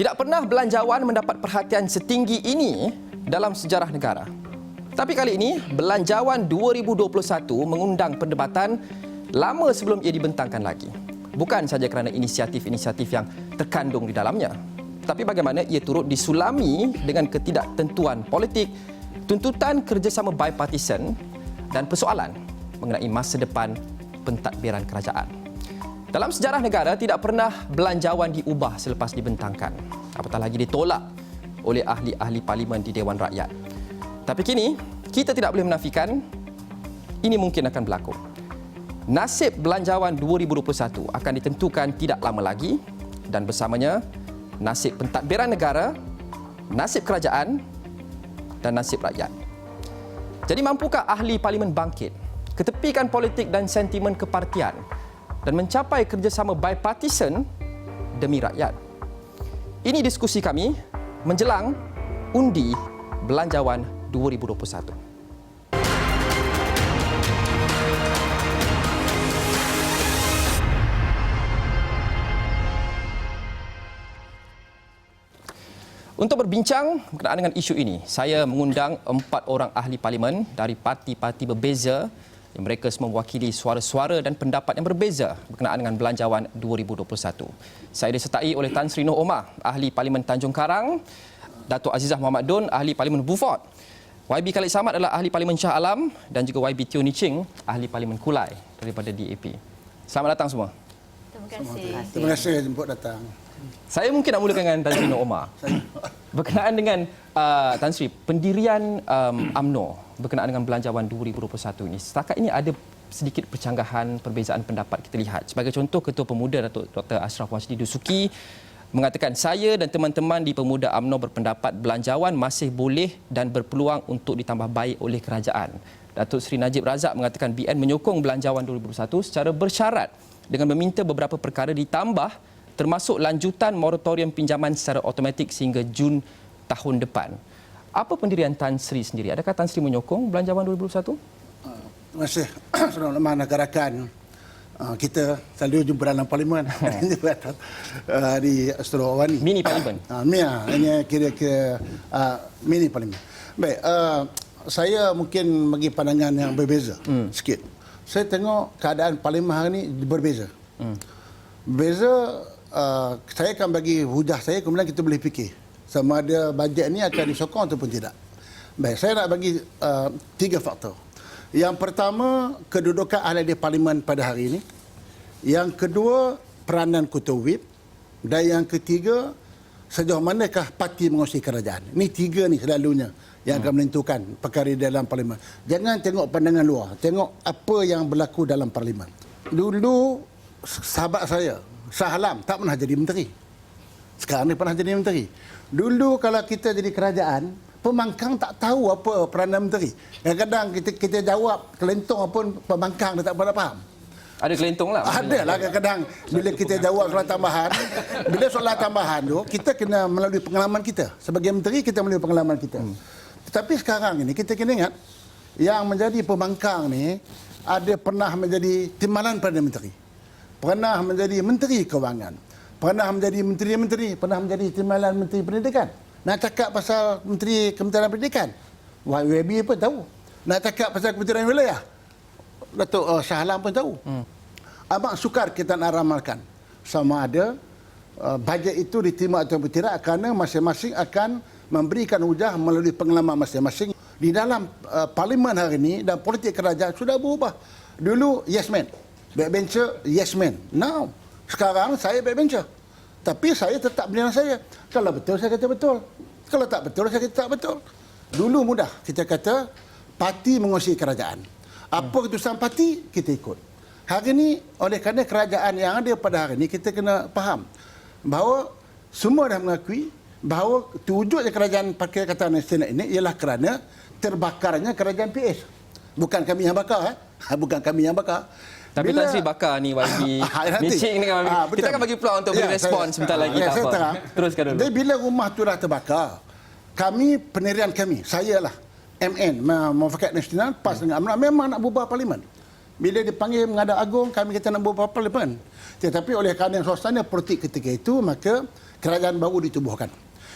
Tidak pernah belanjawan mendapat perhatian setinggi ini dalam sejarah negara. Tapi kali ini, Belanjawan 2021 mengundang perdebatan lama sebelum ia dibentangkan lagi. Bukan sahaja kerana inisiatif-inisiatif yang terkandung di dalamnya, tapi bagaimana ia turut disulami dengan ketidaktentuan politik, tuntutan kerjasama bipartisan dan persoalan mengenai masa depan pentadbiran kerajaan. Dalam sejarah negara, tidak pernah belanjawan diubah selepas dibentangkan. Apatah lagi ditolak oleh ahli-ahli parlimen di Dewan Rakyat. Tapi kini, kita tidak boleh menafikan ini mungkin akan berlaku. Nasib Belanjawan 2021 akan ditentukan tidak lama lagi dan bersamanya nasib pentadbiran negara, nasib kerajaan dan nasib rakyat. Jadi mampukah ahli parlimen bangkit, ketepikan politik dan sentimen kepartian dan mencapai kerjasama bipartisan demi rakyat? Ini diskusi kami menjelang undi Belanjawan 2021. Untuk berbincang berkenaan dengan isu ini, saya mengundang 4 orang ahli parlimen dari parti-parti berbeza yang mereka semua mewakili suara-suara dan pendapat yang berbeza berkenaan dengan Belanjawan 2021. Saya disertai oleh Tan Sri Noh Omar, ahli Parlimen Tanjung Karang, Datuk Azizah Muhammad Don, ahli Parlimen Beaufort, YB Khalid Samad adalah ahli Parlimen Shah Alam dan juga YB Teo Ni Ching, ahli Parlimen Kulai daripada DAP. Selamat datang semua. Terima kasih. Terima kasih jemput datang. Saya mungkin nak mulakan dengan Tan Sri Noh Omar. Berkenaan dengan Tan Sri, pendirian UMNO berkenaan dengan Belanjawan 2021 ini, setakat ini ada sedikit percanggahan, perbezaan pendapat kita lihat. Sebagai contoh, Ketua Pemuda Datuk Dr. Ashraf Washidi Dusuki mengatakan, saya dan teman-teman di Pemuda UMNO berpendapat Belanjawan masih boleh dan berpeluang untuk ditambah baik oleh kerajaan. Datuk Seri Najib Razak mengatakan BN menyokong Belanjawan 2021 secara bersyarat dengan meminta beberapa perkara ditambah, termasuk lanjutan moratorium pinjaman secara automatik sehingga Jun tahun depan. Apa pendirian Tan Sri sendiri? Adakah Tan Sri menyokong Belanjawan 2021? Terima kasih. Selamat negarakan. Kita selalu jumpa dalam parlimen di Astro Wani. Mini parlimen. Ini kira-kira mini parlimen. Baik, saya mungkin bagi pandangan yang berbeza sikit. Saya tengok keadaan parlimen hari ini berbeza. Berbeza. Saya akan bagi hujah saya, kemudian kita boleh fikir sama ada bajet ini akan disokong ataupun tidak. Baik, saya nak bagi 3 faktor. Yang pertama, kedudukan ahli di parlimen pada hari ini. Yang kedua, peranan ketua whip. Dan yang ketiga, sejauh manakah parti menguasai kerajaan. Ini 3 ni selalunya yang akan menentukan perkara di dalam parlimen. Jangan tengok pandangan luar, tengok apa yang berlaku dalam parlimen. Dulu sahabat saya Shah Alam tak pernah jadi menteri. Sekarang ni pernah jadi menteri. Dulu kalau kita jadi kerajaan, pembangkang tak tahu apa peranan menteri. Kadang-kadang kita jawab kelentong pun pembangkang dia tak pernah faham. Ada kelentong lah. Ada lah kadang-kadang bila kita jawab soalan tambahan. Bila soalan tambahan tu, kita kena melalui pengalaman kita. Sebagai menteri, kita melalui pengalaman kita. Tetapi sekarang ini kita kena ingat, yang menjadi pembangkang ni ada pernah menjadi timbalan Perdana Menteri. Pernah menjadi Menteri Kewangan, pernah menjadi Menteri-Menteri, pernah menjadi timbalan Menteri Pendidikan. Nak cakap pasal Menteri Kementerian Pendidikan, YB pun tahu. Nak cakap pasal Kementerian Wilayah, Datuk Shah Alam pun tahu. Amat sukar kita nak ramalkan sama ada bajet itu diterima atau tidak, kerana masing-masing akan memberikan hujah melalui pengalaman masing-masing. Di dalam parlimen hari ini dan politik kerajaan sudah berubah. Dulu yes man, backbencher, yes man. Now, sekarang saya backbencher. Tapi saya tetap berdiri saya. Kalau betul, saya kata betul. Kalau tak betul, saya kata tak betul. Dulu mudah. Kita kata, parti menguasai kerajaan. Apa keputusan parti, kita ikut. Hari ini, oleh kerana kerajaan yang ada pada hari ini, kita kena faham bahawa semua dah mengakui bahawa wujudnya kerajaan Pakatan Nasional ini ialah kerana terbakarnya kerajaan PS. Bukan kami yang bakar. Bukan kami yang bakar. Tapi Tan Sri bakar ni YB Nicing ni kan. Kita akan bagi peluang untuk beri respon sebentar lagi. Tak apa. Teruskan dulu. Jadi bila rumah tu dah terbakar, kami, pendirian kami, saya lah MN, Muafakat Nasional, PAS dengan UMNO, memang nak bubar parlimen. Bila dipanggil menghadap agung, kami kata nak bubar parlimen. Tetapi oleh kerana suasana politik ketika itu, maka kerajaan baru ditubuhkan.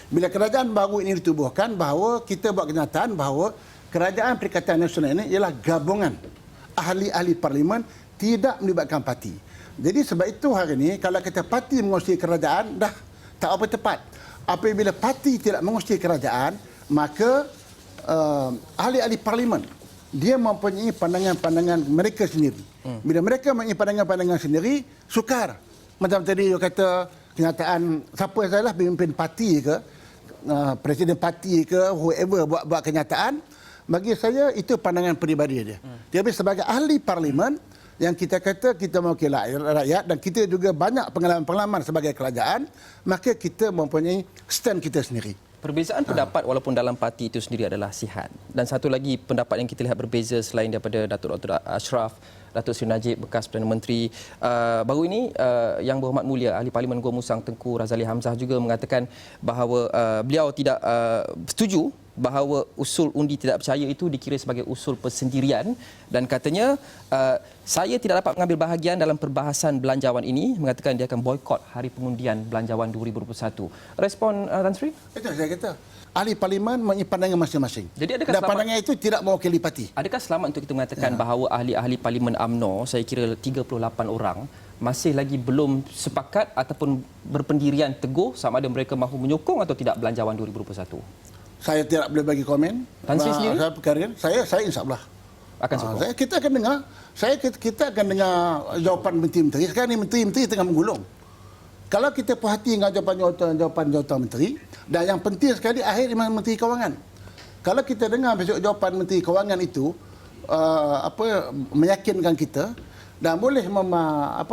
Bila kerajaan baru ini ditubuhkan, bahawa kita buat kenyataan bahawa Kerajaan Perikatan Nasional ini ialah gabungan ahli-ahli parlimen tidak melibatkan parti. Jadi sebab itu hari ini kalau kita parti mengurusi kerajaan dah tak apa tepat. Apabila parti tidak mengurusi kerajaan, maka ahli-ahli parlimen dia mempunyai pandangan-pandangan mereka sendiri. Bila mereka mempunyai pandangan-pandangan sendiri, sukar. Macam tadi you kata kenyataan siapa sajalah pemimpin parti ke, presiden parti ke, whoever buat kenyataan, bagi saya itu pandangan peribadi dia. Tapi sebagai ahli parlimen yang kita kata kita mewakili rakyat dan kita juga banyak pengalaman-pengalaman sebagai kerajaan, maka kita mempunyai stand kita sendiri. Perbezaan pendapat walaupun dalam parti itu sendiri adalah sihat. Dan satu lagi pendapat yang kita lihat berbeza selain daripada Datuk Dr. Ashraf, Datuk Seri Najib, bekas Perdana Menteri. Baru ini Yang Berhormat Mulia Ahli Parlimen Gua Musang Tengku Razali Hamzah juga mengatakan bahawa beliau tidak setuju bahawa usul undi tidak percaya itu dikira sebagai usul persendirian dan katanya saya tidak dapat mengambil bahagian dalam perbahasan belanjawan ini, mengatakan dia akan boikot hari pengundian belanjawan 2021. Respon Tan Sri? Itu saya kata. Ahli parlimen mempunyai pandangan masing-masing. Jadi adakah dan pandangan itu tidak mewakili parti. Adakah selamat untuk kita mengatakan bahawa ahli-ahli parlimen UMNO, saya kira 38 orang, masih lagi belum sepakat ataupun berpendirian teguh sama ada mereka mahu menyokong atau tidak belanjawan 2021? Saya tidak boleh bagi komen. Tan Sri sendiri? Saya insyaAllah akan sokong. Kita akan dengar. Kita akan dengar jawapan menteri-menteri. Sekarang ni menteri-menteri tengah menggulung. Kalau kita perhati dengan jawapan menteri, dan yang penting sekali akhir Menteri Kewangan. Kalau kita dengar besok jawapan Menteri Kewangan itu meyakinkan kita dan boleh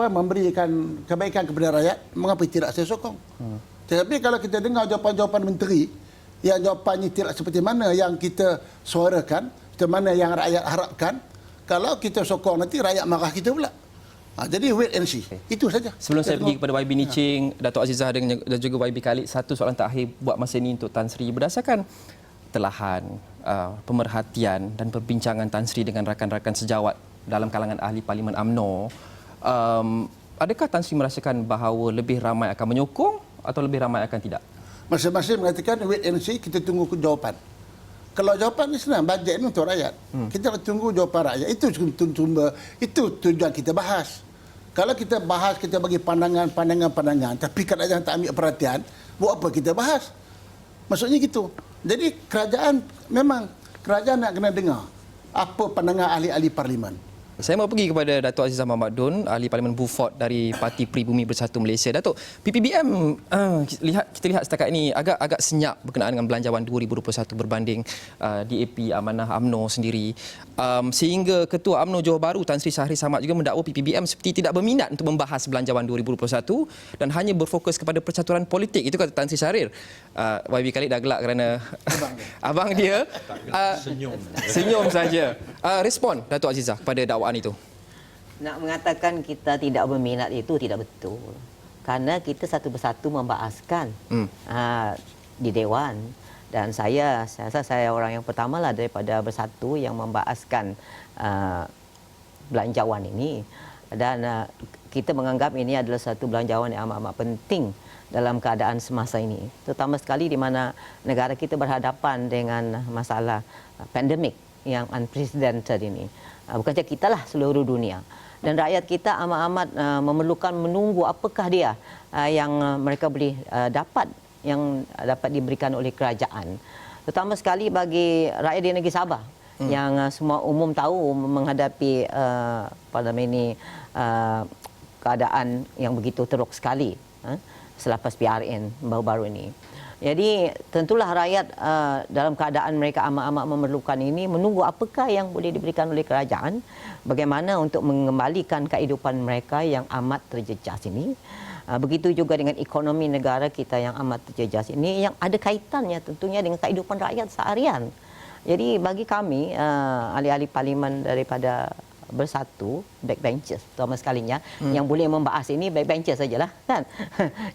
memberikan kebaikan kepada rakyat, mengapa tidak saya sokong? Tetapi kalau kita dengar jawapan-jawapan menteri yang jawapannya tidak seperti mana yang kita suarakan, seperti mana yang rakyat harapkan, kalau kita sokong nanti rakyat marah kita pula. Jadi wait and see. Itu saja. Sebelum saya pergi kepada YB Nicing, Datuk Azizah dan juga YB Khalid, satu soalan terakhir buat masa ini untuk Tan Sri. Berdasarkan telahan, pemerhatian dan perbincangan Tan Sri dengan rakan-rakan sejawat dalam kalangan ahli parlimen UMNO, adakah Tan Sri merasakan bahawa lebih ramai akan menyokong atau lebih ramai akan tidak? Masing-masing mengatakan wait and see, kita tunggu jawapan. Kalau jawapan ni senang, bajet ni untuk rakyat. Kita tunggu jawapan rakyat. Itu tujuan kita bahas. Kalau kita bahas, kita bagi pandangan, tapi kerajaan tak ambil perhatian, buat apa kita bahas? Maksudnya gitu. Jadi kerajaan nak kena dengar apa pandangan ahli-ahli parlimen. Saya mau pergi kepada Datuk Azizah Mahmad Dun, ahli Parlimen Beaufort dari Parti Pribumi Bersatu Malaysia. Datuk, PPBM kita lihat setakat ini agak senyap berkenaan dengan belanjawan 2021 berbanding DAP Amanah UMNO sendiri. Sehingga Ketua UMNO Johor Bahru Tan Sri Shahri Samad juga mendakwa PPBM seperti tidak berminat untuk membahas belanjawan 2021 dan hanya berfokus kepada percaturan politik. Itu kata Tan Sri Shahrir. YB Khalid dah gelak kerana abang dia senyum saja. Respon Datuk Azizah kepada dakwaan itu. Nak mengatakan kita tidak berminat itu tidak betul. Kerana kita satu persatu membahaskan di Dewan. Dan saya rasa saya orang yang pertama lah daripada Bersatu yang membahaskan belanjawan ini. Dan kita menganggap ini adalah satu belanjawan yang amat-amat penting dalam keadaan semasa ini. Terutama sekali di mana negara kita berhadapan dengan masalah pandemik yang unprecedented ini. Bukan saja kita lah, seluruh dunia. Dan rakyat kita amat-amat memerlukan menunggu apakah dia yang mereka boleh dapat, yang dapat diberikan oleh kerajaan. Terutama sekali bagi rakyat di negeri Sabah yang semua umum tahu menghadapi keadaan yang begitu teruk sekali selepas PRN baru-baru ini. Jadi tentulah rakyat dalam keadaan mereka amat-amat memerlukan ini menunggu apakah yang boleh diberikan oleh kerajaan, bagaimana untuk mengembalikan kehidupan mereka yang amat terjejas ini. Begitu juga dengan ekonomi negara kita yang amat terjejas ini yang ada kaitannya tentunya dengan kehidupan rakyat seharian. Jadi bagi kami ahli-ahli parlimen daripada Bersatu, backbenchers terutama sekalinya yang boleh membahas ini backbenchers sajalah kan.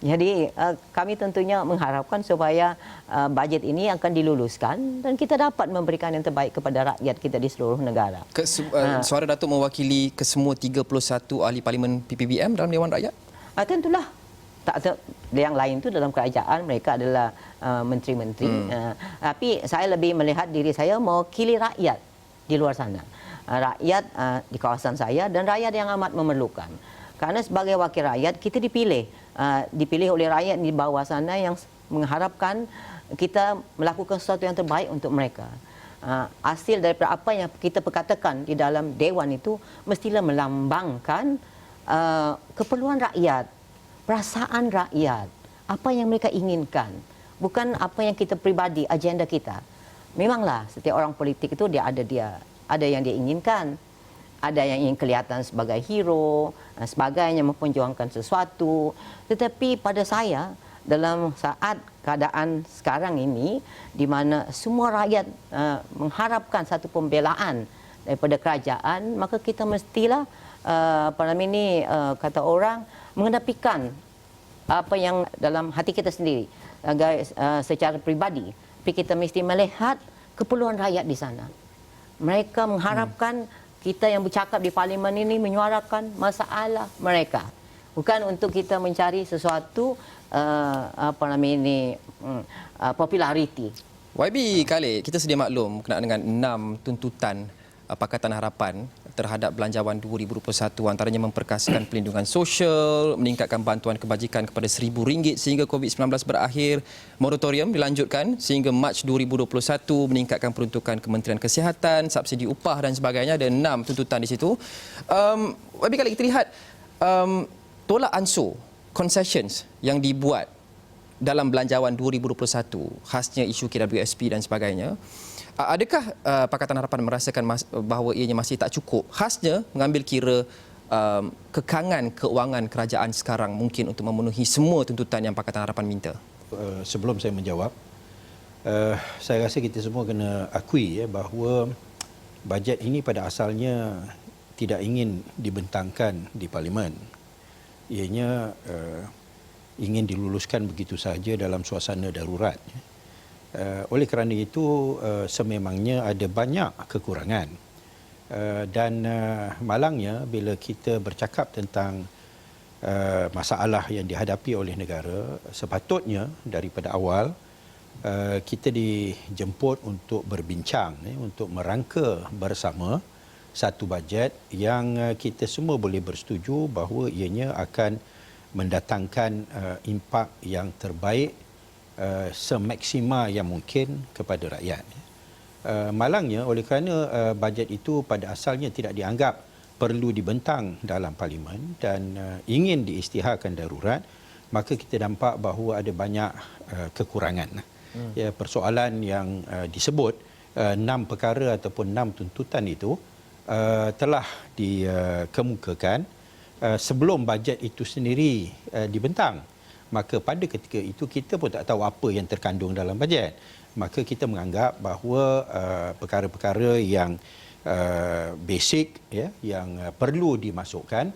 Jadi kami tentunya mengharapkan supaya bajet ini akan diluluskan dan kita dapat memberikan yang terbaik kepada rakyat kita di seluruh negara. Suara Datuk mewakili kesemua 31 ahli parlimen PPBM dalam Dewan Rakyat? Tentulah. Tak ada yang lain tu dalam kerajaan mereka adalah menteri-menteri. Tapi saya lebih melihat diri saya mewakili rakyat di luar sana. Rakyat di kawasan saya dan rakyat yang amat memerlukan. Kerana sebagai wakil rakyat kita dipilih oleh rakyat di bawah sana yang mengharapkan kita melakukan sesuatu yang terbaik untuk mereka. Hasil daripada apa yang kita perkatakan di dalam dewan itu mestilah melambangkan keperluan rakyat, perasaan rakyat, apa yang mereka inginkan, bukan apa yang kita pribadi, agenda kita. Memanglah setiap orang politik itu ada yang dia inginkan, ada yang ingin kelihatan sebagai hero, sebagainya, memperjuangkan sesuatu. Tetapi pada saya, dalam saat keadaan sekarang ini di mana semua rakyat mengharapkan satu pembelaan daripada kerajaan, maka kita mestilah kata orang mengedapikan apa yang dalam hati kita sendiri secara pribadi. Tapi kita mesti melihat keperluan rakyat di sana. Mereka mengharapkan kita yang bercakap di parlimen ini menyuarakan masalah mereka. Bukan untuk kita mencari sesuatu populariti. YB Khalid, kita sedia maklum berkenaan dengan 6 tuntutan Pakatan Harapan terhadap Belanjawan 2021, antaranya memperkasakan pelindungan sosial, meningkatkan bantuan kebajikan kepada RM1,000 sehingga COVID-19 berakhir, moratorium dilanjutkan sehingga Mac 2021, meningkatkan peruntukan Kementerian Kesihatan, subsidi upah dan sebagainya. Ada 6 tuntutan di situ. YB Khalid, kita lihat tolak ansur concessions yang dibuat dalam Belanjawan 2021, khasnya isu KWSP dan sebagainya. Adakah Pakatan Harapan merasakan bahawa ianya masih tak cukup, khasnya mengambil kira kekangan keuangan kerajaan sekarang mungkin untuk memenuhi semua tuntutan yang Pakatan Harapan minta? Sebelum saya menjawab, saya rasa kita semua kena akui bahawa bajet ini pada asalnya tidak ingin dibentangkan di Parlimen. Ianya ingin diluluskan begitu sahaja dalam suasana darurat. Oleh kerana itu, sememangnya ada banyak kekurangan. Dan malangnya bila kita bercakap tentang masalah yang dihadapi oleh negara, sepatutnya daripada awal kita dijemput untuk berbincang, untuk merangka bersama satu bajet yang kita semua boleh bersetuju bahawa ianya akan mendatangkan impak yang terbaik semaksima yang mungkin kepada rakyat. Malangnya oleh kerana bajet itu pada asalnya tidak dianggap perlu dibentang dalam Parlimen dan ingin diisytiharkan darurat, maka kita nampak bahawa ada banyak kekurangan. Ya, persoalan yang disebut 6 perkara ataupun 6 tuntutan itu telah dikemukakan sebelum bajet itu sendiri dibentang. Maka pada ketika itu kita pun tak tahu apa yang terkandung dalam bajet. Maka kita menganggap bahawa perkara-perkara yang basic, ya, yang perlu dimasukkan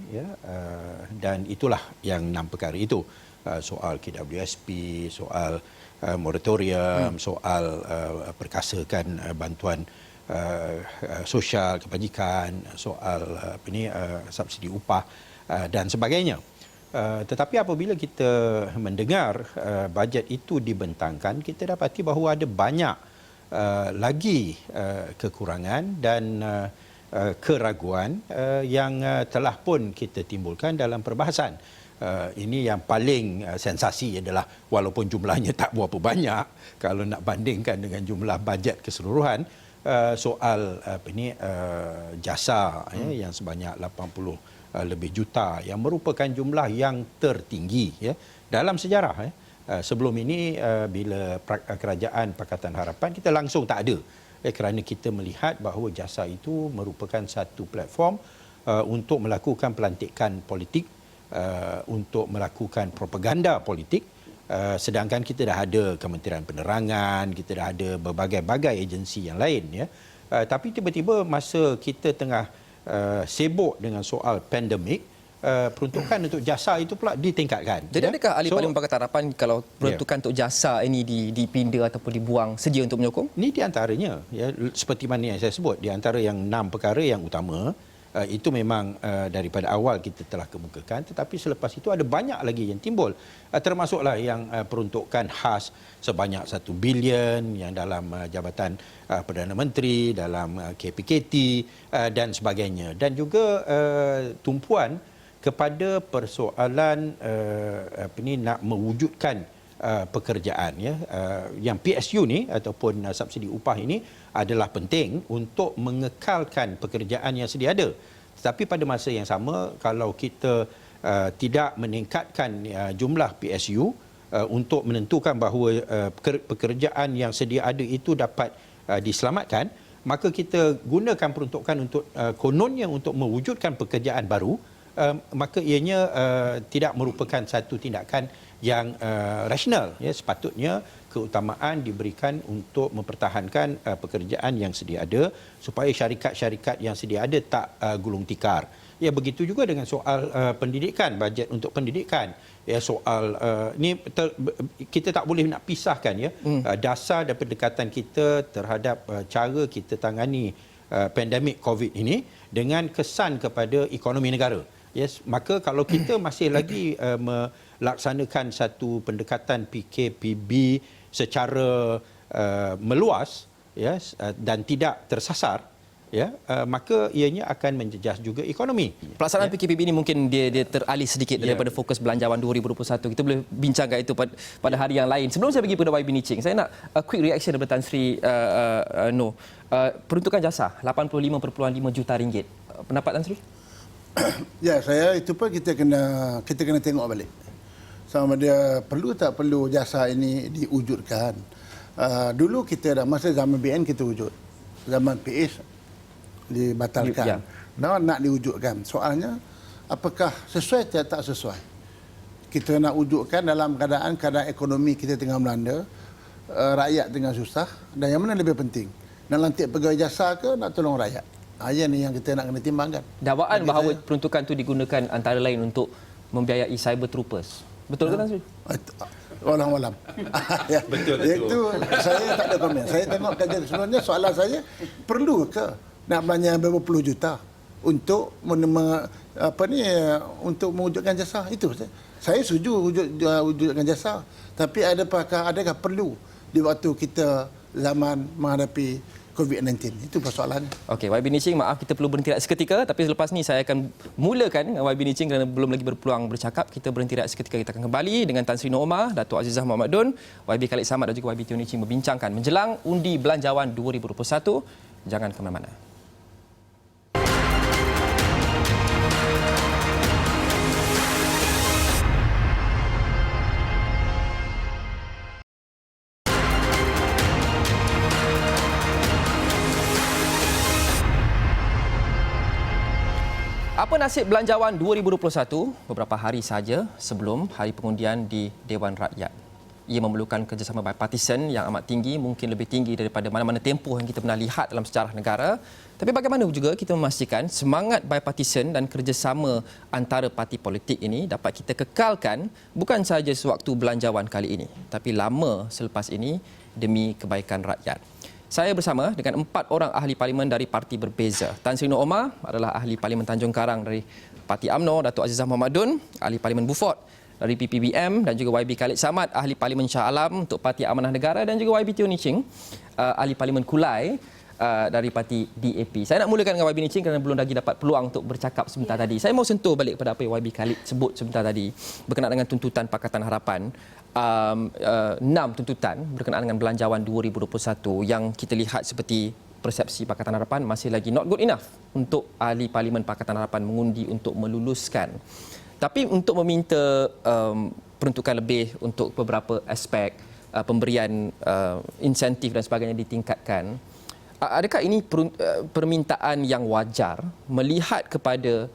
ya, dan itulah yang 6 perkara itu. Soal KWSP, soal moratorium, soal perkasakan bantuan sosial, kebajikan, soal subsidi upah dan sebagainya. Tetapi apabila kita mendengar bajet itu dibentangkan, kita dapati bahawa ada banyak lagi kekurangan dan keraguan yang telah pun kita timbulkan dalam perbahasan. Ini yang paling sensasi adalah walaupun jumlahnya tak berapa banyak kalau nak bandingkan dengan jumlah bajet keseluruhan, soal jasa yang sebanyak 80 lebih juta yang merupakan jumlah yang tertinggi ya dalam sejarah. Sebelum ini bila kerajaan Pakatan Harapan kita langsung tak ada, kerana kita melihat bahawa jasa itu merupakan satu platform untuk melakukan pelantikan politik, untuk melakukan propaganda politik, sedangkan kita dah ada Kementerian Penerangan, kita dah ada berbagai-bagai agensi yang lain ya. Tapi tiba-tiba masa kita tengah sibuk dengan soal pandemik, peruntukan untuk jasa itu pula ditingkatkan. Jadi adakah ahli Parlimen Pakatan Harapan kalau peruntukan untuk jasa ini dipinda ataupun dibuang sedia untuk menyokong? Ini di antaranya, ya, seperti mana yang saya sebut, di antara yang 6 perkara yang utama Itu memang daripada awal kita telah kemukakan, tetapi selepas itu ada banyak lagi yang timbul, termasuklah yang peruntukan khas sebanyak 1 bilion yang dalam Jabatan Perdana Menteri, dalam KPKT dan sebagainya, dan juga tumpuan kepada persoalan nak mewujudkan pekerjaan, ya. Yang PSU ni ataupun subsidi upah ini adalah penting untuk mengekalkan pekerjaan yang sedia ada. Tetapi pada masa yang sama, kalau kita tidak meningkatkan jumlah PSU untuk menentukan bahawa pekerjaan yang sedia ada itu dapat diselamatkan, maka kita gunakan peruntukan untuk kononnya untuk mewujudkan pekerjaan baru, maka ianya tidak merupakan satu tindakan yang rasional, ya. Sepatutnya keutamaan diberikan untuk mempertahankan pekerjaan yang sedia ada supaya syarikat-syarikat yang sedia ada tak gulung tikar. Ya, begitu juga dengan soal pendidikan, bajet untuk pendidikan. Ya, soal kita tak boleh nak pisahkan, ya, dasar dan pendekatan kita terhadap cara kita tangani pandemik COVID ini dengan kesan kepada ekonomi negara. Yes, maka kalau kita masih lagi melaksanakan satu pendekatan PKPB secara meluas, yes, dan tidak tersasar, ya, maka ianya akan menjejas juga ekonomi. Pelaksanaan PKPB ini mungkin dia teralih sedikit daripada fokus belanjawan 2021. Kita boleh bincangkan itu pada hari yang lain. Sebelum saya pergi pada YB Niching, saya nak quick reaction daripada Tan Sri Noh. Peruntukan jasa 85.5 juta ringgit. Pendapat Tan Sri? Ya, saya itu pun kita kena tengok balik. Sama dia perlu tak perlu jasa ini diwujudkan. Dulu kita dah masa zaman BN kita wujud. Zaman PS dibatalkan. Ya. Nak diwujudkan. Soalnya apakah sesuai atau tak sesuai? Kita nak wujudkan dalam keadaan ekonomi kita tengah melanda, rakyat tengah susah, dan yang mana lebih penting? Nak lantik pegawai jasa ke nak tolong rakyat? Yang ni yang kita nak kena timbangkan. Dakwaan bahawa peruntukan itu digunakan antara lain untuk membiayai cyber troopers. Betul ke Tan Sri? Walam-walam. Ya. Betul. Itu saya tak ada komen. Saya tengok kajian sebenarnya, soalan saya, perlu ke nak belanja berapa puluh juta untuk untuk mewujudkan jasa itu? Saya setuju wujudkan jasa, tapi adakah perlu di waktu kita zaman menghadapi COVID-19? Itu persoalannya. Okey, YB Niching, maaf kita perlu berhenti rehat seketika, tapi selepas ni saya akan mulakan dengan YB Niching kerana belum lagi berpeluang bercakap. Kita berhenti rehat seketika, kita akan kembali dengan Tan Sri Noh Omar, Datuk Azizah Mohamed Dun, YB Khalid Samad dan juga YB Teo Niching membincangkan menjelang undi belanjawan 2021. Jangan ke mana-mana. Apa nasib belanjawan 2021 beberapa hari saja sebelum hari pengundian di Dewan Rakyat? Ia memerlukan kerjasama bipartisan yang amat tinggi, mungkin lebih tinggi daripada mana-mana tempoh yang kita pernah lihat dalam sejarah negara. Tapi bagaimana juga kita memastikan semangat bipartisan dan kerjasama antara parti politik ini dapat kita kekalkan bukan sahaja sewaktu belanjawan kali ini, tapi lama selepas ini demi kebaikan rakyat. Saya bersama dengan 4 orang ahli parlimen dari parti berbeza. Tan Sri Noh Omar adalah ahli parlimen Tanjung Karang dari Parti UMNO, Datuk Azizah Mohamed Dun, ahli parlimen Beaufort dari PPBM, dan juga YB Khalid Samad, ahli parlimen Shah Alam untuk Parti Amanah Negara, dan juga YB Teo Niching, ahli parlimen Kulai dari parti DAP. Saya nak mulakan dengan YB Niching kerana belum lagi dapat peluang untuk bercakap sebentar tadi. Saya mau sentuh balik pada apa yang YB Khalid sebut sebentar tadi berkenaan dengan tuntutan Pakatan Harapan. 6 tuntutan berkenaan dengan belanjawan 2021 yang kita lihat seperti persepsi Pakatan Harapan masih lagi not good enough untuk ahli parlimen Pakatan Harapan mengundi untuk meluluskan. Tapi untuk meminta peruntukan lebih untuk beberapa aspek pemberian insentif dan sebagainya ditingkatkan, adakah ini permintaan yang wajar melihat kepada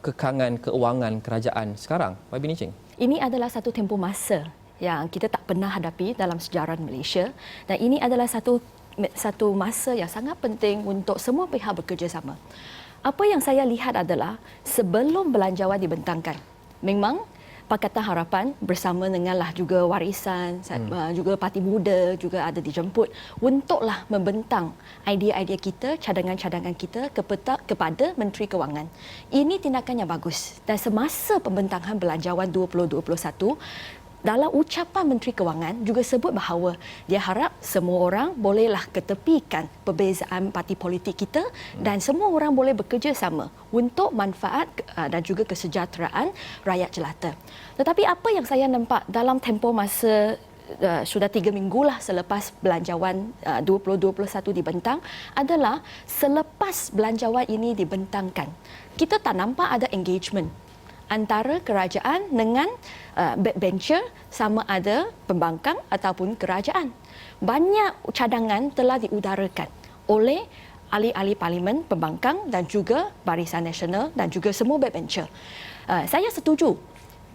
kekangan keuangan kerajaan sekarang, YB Niching? Ini adalah satu tempoh masa yang kita tak pernah hadapi dalam sejarah Malaysia, dan ini adalah satu masa yang sangat penting untuk semua pihak bekerjasama. Apa yang saya lihat adalah sebelum belanjawan dibentangkan, memang Pakatan Harapan bersama denganlah juga Warisan, juga Parti Muda juga ada dijemput untuklah membentang idea-idea kita, cadangan-cadangan kita kepada Menteri Kewangan. Ini tindakan yang bagus. Dan semasa pembentangan Belanjawan 2021, dalam ucapan Menteri Kewangan juga sebut bahawa dia harap semua orang bolehlah ketepikan perbezaan parti politik kita dan semua orang boleh bekerja sama untuk manfaat dan juga kesejahteraan rakyat jelata. Tetapi apa yang saya nampak dalam tempoh masa sudah 3 minggulah selepas Belanjawan 2021 dibentang adalah selepas Belanjawan ini dibentangkan, kita tak nampak ada engagement antara kerajaan dengan backbencher, sama ada pembangkang ataupun kerajaan. Banyak cadangan telah diudarakan oleh ahli-ahli parlimen, pembangkang dan juga Barisan Nasional dan juga semua backbencher. Saya setuju,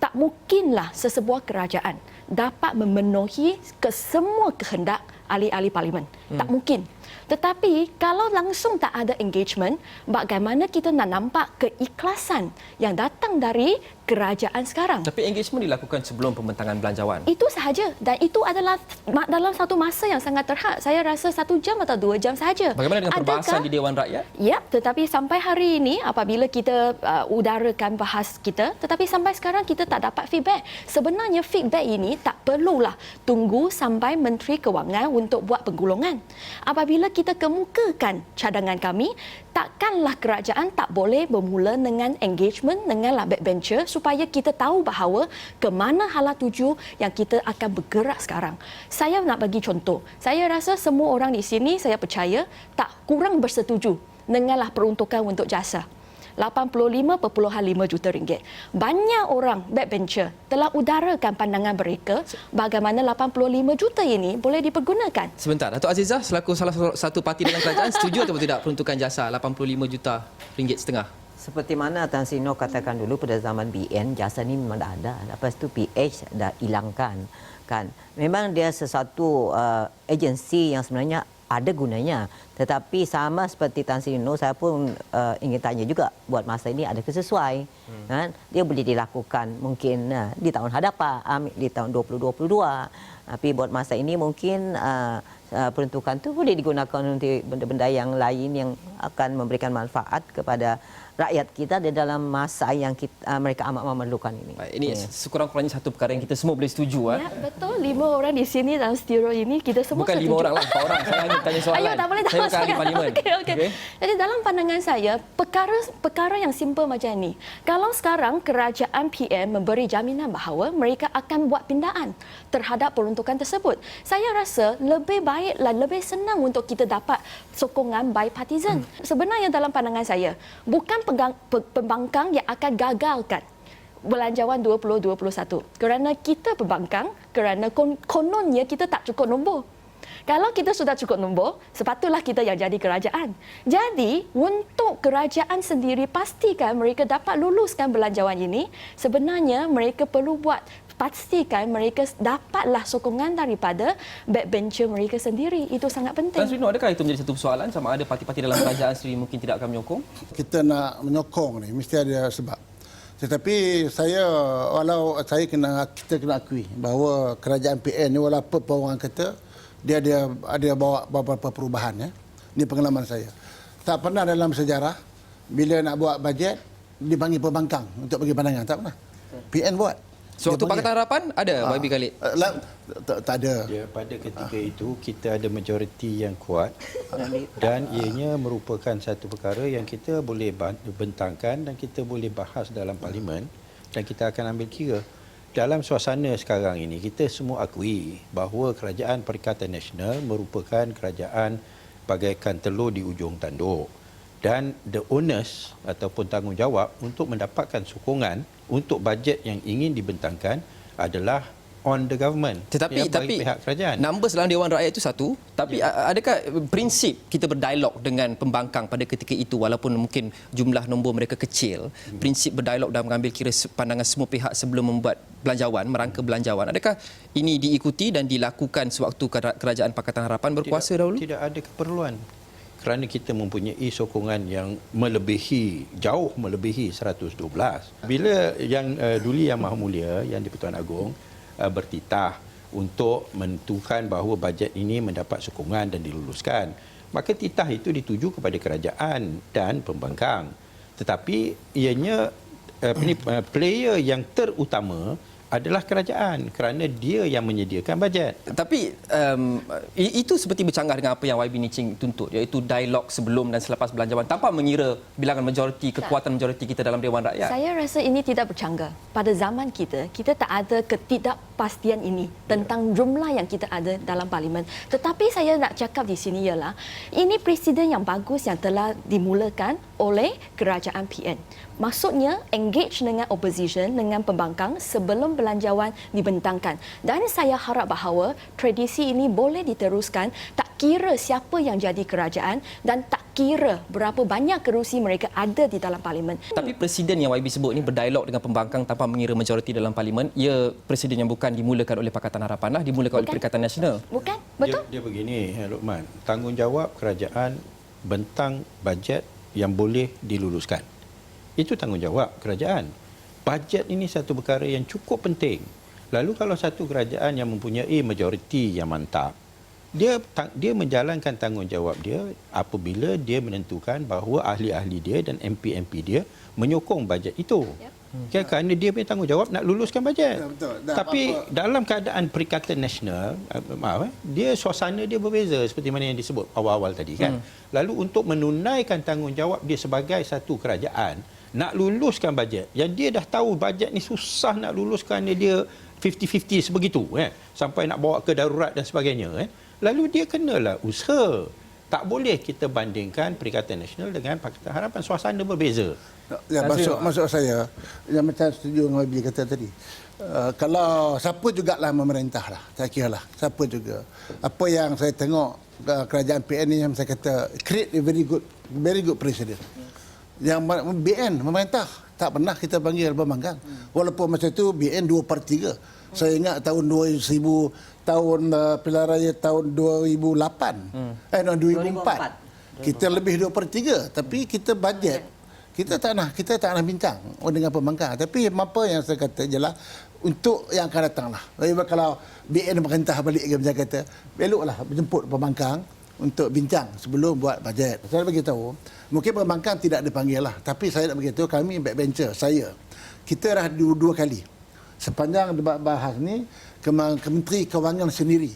tak mungkinlah sesebuah kerajaan dapat memenuhi semua kehendak ahli-ahli parlimen. Tak mungkin. Tetapi kalau langsung tak ada engagement, bagaimana kita nak nampak keikhlasan yang datang dari kerajaan sekarang? Tapi engagement dilakukan sebelum pembentangan Belanjawan. Itu sahaja, dan itu adalah dalam satu masa yang sangat terhad. Saya rasa 1 jam atau 2 jam sahaja. Bagaimana dengan perbahasan di Dewan Rakyat? Ya, tetapi sampai hari ini apabila kita udarakan bahas kita, tetapi sampai sekarang kita tak dapat feedback. Sebenarnya feedback ini tak perlulah tunggu sampai Menteri Kewangan untuk buat penggolongan. Apabila kita kemukakan cadangan kami, takkanlah kerajaan tak boleh bermula dengan engagement dengan backbencher supaya kita tahu bahawa ke mana hala tuju yang kita akan bergerak sekarang. Saya nak bagi contoh. Saya rasa semua orang di sini, saya percaya, tak kurang bersetuju denganlah peruntukan untuk jasa. 85.5 juta ringgit. Banyak orang backbencher telah udarakan pandangan mereka bagaimana 85 juta ini boleh dipergunakan. Sebentar, Datuk Azizah selaku salah satu parti dalam kerajaan setuju atau tidak peruntukan jasa 85 juta ringgit setengah? Seperti mana Tan Sri Noh katakan dulu, pada zaman BN jasa ni memang dah ada. Lepas tu PH dah hilangkan, kan. Memang dia sesuatu agensi yang sebenarnya ada gunanya. Tetapi sama seperti Tan Sri Noh, saya pun ingin tanya juga, buat masa ini ada kesesuai. Kan? Dia boleh dilakukan mungkin di tahun hadapan, di tahun 2022. Tapi buat masa ini mungkin peruntukan itu boleh digunakan untuk benda-benda yang lain yang akan memberikan manfaat kepada rakyat kita di dalam masa yang mereka amat memerlukan ini. Baik, ini sekurang-kurangnya satu perkara yang kita semua boleh setuju. Ya, betul. 5 orang di sini dalam studio ini, kita semua Bukan setuju. 5 orang lah, 4 orang. Saya hanya tanya soalan. Ayuh, tak boleh saya bukan ahli parlimen. Okay. Jadi dalam pandangan saya, perkara yang simple macam ini. Kalau sekarang kerajaan PM memberi jaminan bahawa mereka akan buat pindaan terhadap peruntukan tersebut, saya rasa lebih baiklah, lebih senang untuk kita dapat sokongan bipartisan. Sebenarnya dalam pandangan saya, bukan pembangkang yang akan gagalkan Belanjawan 2021. Kerana kita pembangkang, kerana kononnya kita tak cukup nombor. Kalau kita sudah cukup nombor, sepatutlah kita yang jadi kerajaan. Jadi, untuk kerajaan sendiri pastikan mereka dapat luluskan belanjawan ini, sebenarnya mereka perlu pastikan mereka dapatlah sokongan daripada backbencher mereka sendiri. Itu sangat penting. Tan Sri Noh, adakah itu menjadi satu persoalan sama ada parti-parti dalam kerajaan sendiri mungkin tidak akan menyokong? Kita nak menyokong ni mesti ada sebab. Tetapi kita kena akui bahawa kerajaan PN ni walaupun orang kata dia ada bawa beberapa perubahan, ya. Ini pengalaman saya. Tak pernah dalam sejarah bila nak buat bajet dipanggil pembangkang untuk bagi pandangan, tak pernah. PN buat. Sewaktu Pakatan Harapan ada YB Khalid? Tak ada. Ya, pada ketika itu kita ada majoriti yang kuat dan ianya merupakan satu perkara yang kita boleh bentangkan dan kita boleh bahas dalam parlimen dan kita akan ambil kira. Dalam suasana sekarang ini, kita semua akui bahawa Kerajaan Perikatan Nasional merupakan kerajaan bagaikan telur di ujung tanduk. Dan the onus ataupun tanggungjawab untuk mendapatkan sokongan untuk bajet yang ingin dibentangkan adalah on the government. Tetapi pihak kerajaan. Numbers dalam Dewan Rakyat itu satu, tapi adakah prinsip kita berdialog dengan pembangkang pada ketika itu walaupun mungkin jumlah nombor mereka kecil, prinsip berdialog dan mengambil kira pandangan semua pihak sebelum membuat belanjawan, merangka belanjawan, adakah ini diikuti dan dilakukan sewaktu Kerajaan Pakatan Harapan berkuasa dahulu? Tidak ada keperluan. kerana kita mempunyai sokongan yang jauh melebihi 112. Bila Duli Yang Maha Mulia, Yang di-Pertuan Agong bertitah untuk menentukan bahawa bajet ini mendapat sokongan dan diluluskan, maka titah itu dituju kepada kerajaan dan pembangkang. Tetapi ianya player yang terutama adalah kerajaan kerana dia yang menyediakan bajet. Tapi itu seperti bercanggah dengan apa yang YB Niching tuntut, iaitu dialog sebelum dan selepas belanjawan tanpa mengira bilangan majoriti, kekuatan majoriti kita dalam Dewan Rakyat. Saya rasa ini tidak bercanggah. Pada zaman kita tak ada ketidakpastian ini tentang jumlah yang kita ada dalam parlimen. Tetapi saya nak cakap di sini ialah ini presiden yang bagus yang telah dimulakan oleh kerajaan PN. Maksudnya engage dengan opposition, dengan pembangkang sebelum belanjawan dibentangkan. Dan saya harap bahawa tradisi ini boleh diteruskan, tak kira siapa yang jadi kerajaan dan tak kira berapa banyak kerusi mereka ada di dalam parlimen. Tapi presiden yang YB sebut ini berdialog dengan pembangkang tanpa mengira majoriti dalam parlimen, ia presiden yang bukan dimulakan oleh Pakatan Harapan lah, dimulakan oleh Perikatan Nasional. Bukan? Betul? Dia begini, Luqman, tanggungjawab kerajaan bentang bajet yang boleh diluluskan. Itu tanggungjawab kerajaan. Bajet ini satu perkara yang cukup penting. Lalu kalau satu kerajaan yang mempunyai majoriti yang mantap, dia menjalankan tanggungjawab dia apabila dia menentukan bahawa ahli-ahli dia dan MP-MP dia menyokong bajet itu. Kerana dia punya tanggungjawab nak luluskan bajet. Betul. Tapi dalam keadaan Perikatan Nasional, dia suasana dia berbeza seperti mana yang disebut awal-awal tadi kan. Lalu untuk menunaikan tanggungjawab dia sebagai satu kerajaan, nak luluskan bajet yang dia dah tahu bajet ni susah nak luluskan, dia 50-50 sebegitu sampai nak bawa ke darurat dan sebagainya lalu dia kenalah usaha. Tak boleh kita bandingkan Perikatan Nasional dengan Pakatan Harapan, suasana berbeza. Ya, masuk saya yang macam setuju dengan YB kata tadi. Kalau siapa jugalah memerintah lah, saya kira lah siapa juga. Apa yang saya tengok kerajaan PN ni yang saya kata create a very good president. Yang BN memerintah tak pernah kita panggil pembangkang. Walaupun masa itu BN 2/3. Saya ingat tahun 2000, tahun pilihan raya tahun 2008. 2004. Kita lebih 2/3, tapi kita bajet kita tak nak bincang dengan pembangkang. Tapi apa yang saya kata jelah untuk yang akan datang lah. Kalau BN memerintah balik ke macam kata, eloklah menjemput pembangkang untuk bincang sebelum buat bajet. Saya bagi tahu, mungkin pembangkang tidak dipanggil lah, tapi saya nak beritahu kami backbencher, kita dah dua kali sepanjang debat bahas ni, Menteri Kewangan sendiri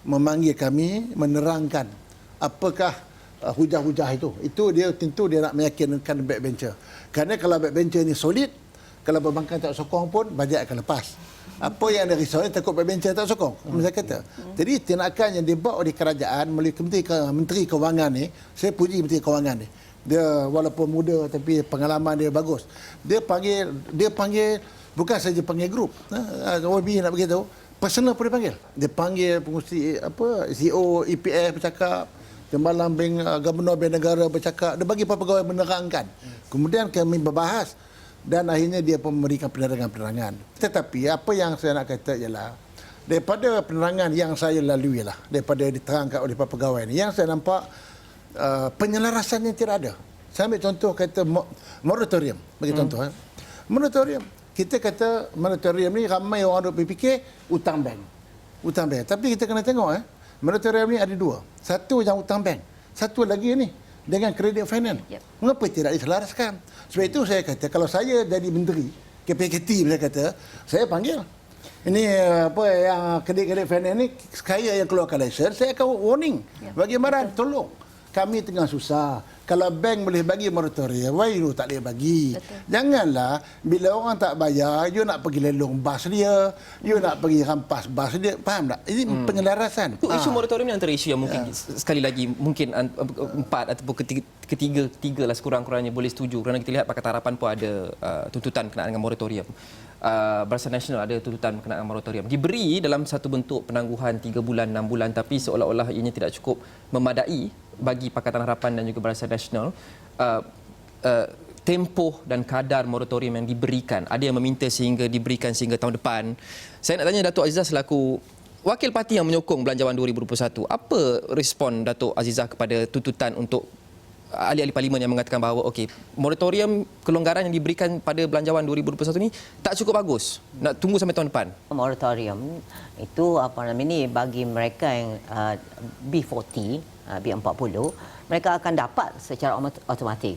memanggil kami menerangkan apakah hujah-hujah itu dia tentu dia nak meyakinkan backbencher. Kerana kalau backbencher ni solid, kalau pembangkang tak sokong pun bajet akan lepas. Apa yang ada risau ni takut backbencher tak sokong, saya kata. Jadi tindakan yang dibuat oleh kerajaan melalui Menteri Kewangan ni, saya puji Menteri Kewangan ni. Dia walaupun muda tapi pengalaman dia bagus. Dia panggil bukan saja panggil grup. YB nak beritahu, personal pun dia panggil. Dia panggil pengurusi CEO EPF bercakap, Timbalan Bank, Gubernur Bank Negara bercakap, dia bagi pegawai menerangkan. Kemudian kami berbahas dan akhirnya dia pun memberikan penerangan. Tetapi apa yang saya nak kata ialah daripada penerangan yang saya lalui lah, daripada diterangkan oleh para pegawai ni, yang saya nampak penyelarasan yang tidak ada. Saya ambil contoh kata moratorium, bagi contoh. Moratorium. Kita kata moratorium ni ramai orang duk fikir hutang bank. Tapi kita kena tengok moratorium ni ada dua. Satu yang hutang bank, satu lagi ni dengan kredit finance. Mengapa tidak diselaraskan? Sebab itu saya kata kalau saya jadi menteri KPKT, saya kata saya panggil ini yang kredit finance ni, saya yang keluarkan license, saya akan warning. Bagaimana tolong, kami tengah susah. Kalau bank boleh bagi moratorium, why you tak boleh bagi? Betul. Janganlah bila orang tak bayar, you nak pergi lelong bas dia, you nak pergi rampas bas dia. Faham tak? Ini penyelarasan. Isu moratorium ni antara isu yang mungkin sekali lagi mungkin empat ataupun ketiga lah sekurang-kurangnya boleh setuju, kerana kita lihat Pakatan Harapan pun ada tuntutan berkenaan dengan moratorium. Barisan Nasional ada tuntutan berkenaan dengan moratorium. Diberi dalam satu bentuk penangguhan 3 bulan, 6 bulan, tapi seolah-olah ianya tidak cukup memadai bagi Pakatan Harapan dan juga Barisan Nasional. Tempoh dan kadar moratorium yang diberikan, ada yang meminta sehingga diberikan sehingga tahun depan. Saya nak tanya Datuk Aziza selaku Wakil parti yang menyokong Belanjawan 2021, apa respon Datuk Azizah kepada tuntutan untuk ahli-ahli parlimen yang mengatakan bahawa okey, moratorium kelonggaran yang diberikan pada Belanjawan 2021 ni tak cukup bagus. Nak tunggu sampai tahun depan. Moratorium itu bagi mereka yang B40, B40, mereka akan dapat secara automatik.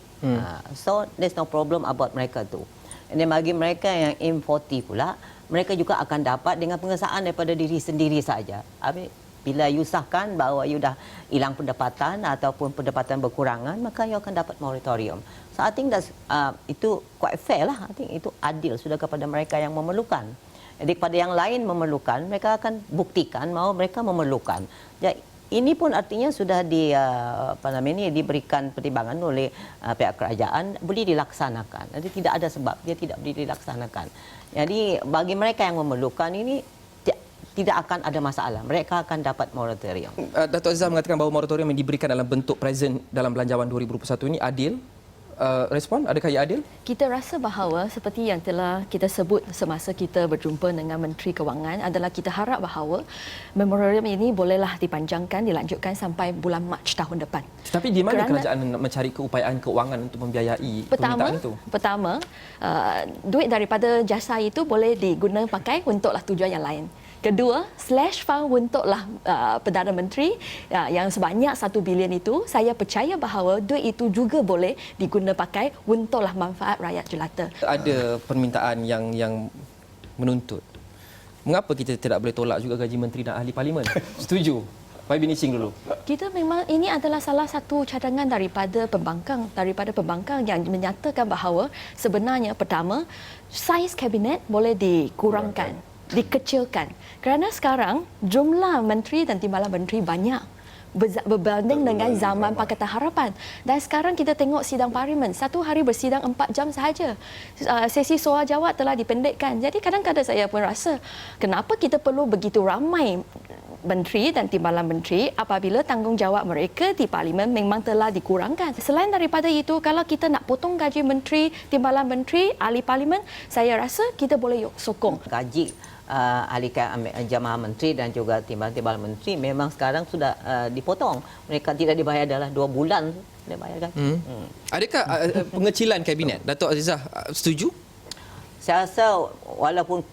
So there's no problem about mereka tu. Dan bagi mereka yang M40 pula, mereka juga akan dapat dengan pengesahan daripada diri sendiri saja. Bila you sahkan bahawa you dah hilang pendapatan ataupun pendapatan berkurangan, maka you akan dapat moratorium. So I think itu quite fair lah. I think itu adil sudah kepada mereka yang memerlukan. Jadi kepada yang lain memerlukan, mereka akan buktikan bahawa mereka memerlukan. Jadi ini pun artinya sudah diberikan pertimbangan oleh pihak kerajaan, boleh dilaksanakan. Jadi tidak ada sebab dia tidak boleh dilaksanakan. Jadi bagi mereka yang memerlukan ini tidak akan ada masalah. Mereka akan dapat moratorium. Datuk Azizah mengatakan bahawa moratorium yang diberikan dalam bentuk present dalam Belanjawan 2021 ini adil. Respon, adakah ia adil? Kita rasa bahawa seperti yang telah kita sebut semasa kita berjumpa dengan Menteri Kewangan adalah kita harap bahawa moratorium ini bolehlah dipanjangkan, dilanjutkan sampai bulan Mac tahun depan. Tetapi di mana kerajaan mencari keupayaan keuangan untuk membiayai permintaan itu? Pertama, duit daripada jasa itu boleh diguna pakai untuklah tujuan yang lain. Kedua, slash fund untuklah Perdana Menteri yang sebanyak 1 bilion itu, saya percaya bahawa duit itu juga boleh diguna pakai untuklah manfaat rakyat jelata. Ada permintaan yang menuntut. Mengapa kita tidak boleh tolak juga gaji menteri dan ahli parlimen? Setuju? YB Nishing dulu. Kita memang ini adalah salah satu cadangan daripada pembangkang yang menyatakan bahawa sebenarnya pertama, saiz kabinet boleh dikurangkan, dikecilkan. Kerana sekarang jumlah menteri dan timbalan menteri banyak berbanding dengan zaman Pakatan Harapan. Dan sekarang kita tengok sidang parlimen, satu hari bersidang 4 jam sahaja. Sesi soal jawab telah dipendekkan. Jadi kadang-kadang saya pun rasa kenapa kita perlu begitu ramai menteri dan timbalan menteri apabila tanggungjawab mereka di parlimen memang telah dikurangkan. Selain daripada itu, kalau kita nak potong gaji menteri, timbalan menteri, ahli parlimen, saya rasa kita boleh sokong. Gaji ahli jamaah menteri dan juga timbalan menteri memang sekarang sudah dipotong. Mereka tidak dibayar dalam 2 bulan dia bayar gaji. Adakah pengecilan kabinet? Datuk Azizah setuju? Saya rasa walaupun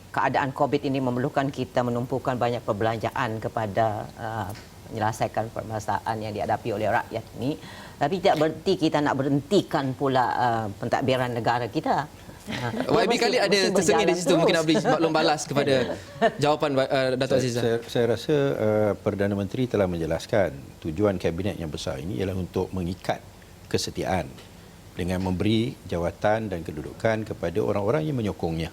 keadaan COVID ini memerlukan kita menumpukan banyak perbelanjaan kepada menyelesaikan permasalahan yang dihadapi oleh rakyat ini, tapi tidak berarti kita nak berhentikan pula pentadbiran negara kita. YB kali ada tersengih di situ, mungkin nak beri maklum balas kepada jawapan Datuk Azizah. Saya rasa Perdana Menteri telah menjelaskan tujuan kabinet yang besar ini ialah untuk mengikat kesetiaan dengan memberi jawatan dan kedudukan kepada orang-orang yang menyokongnya.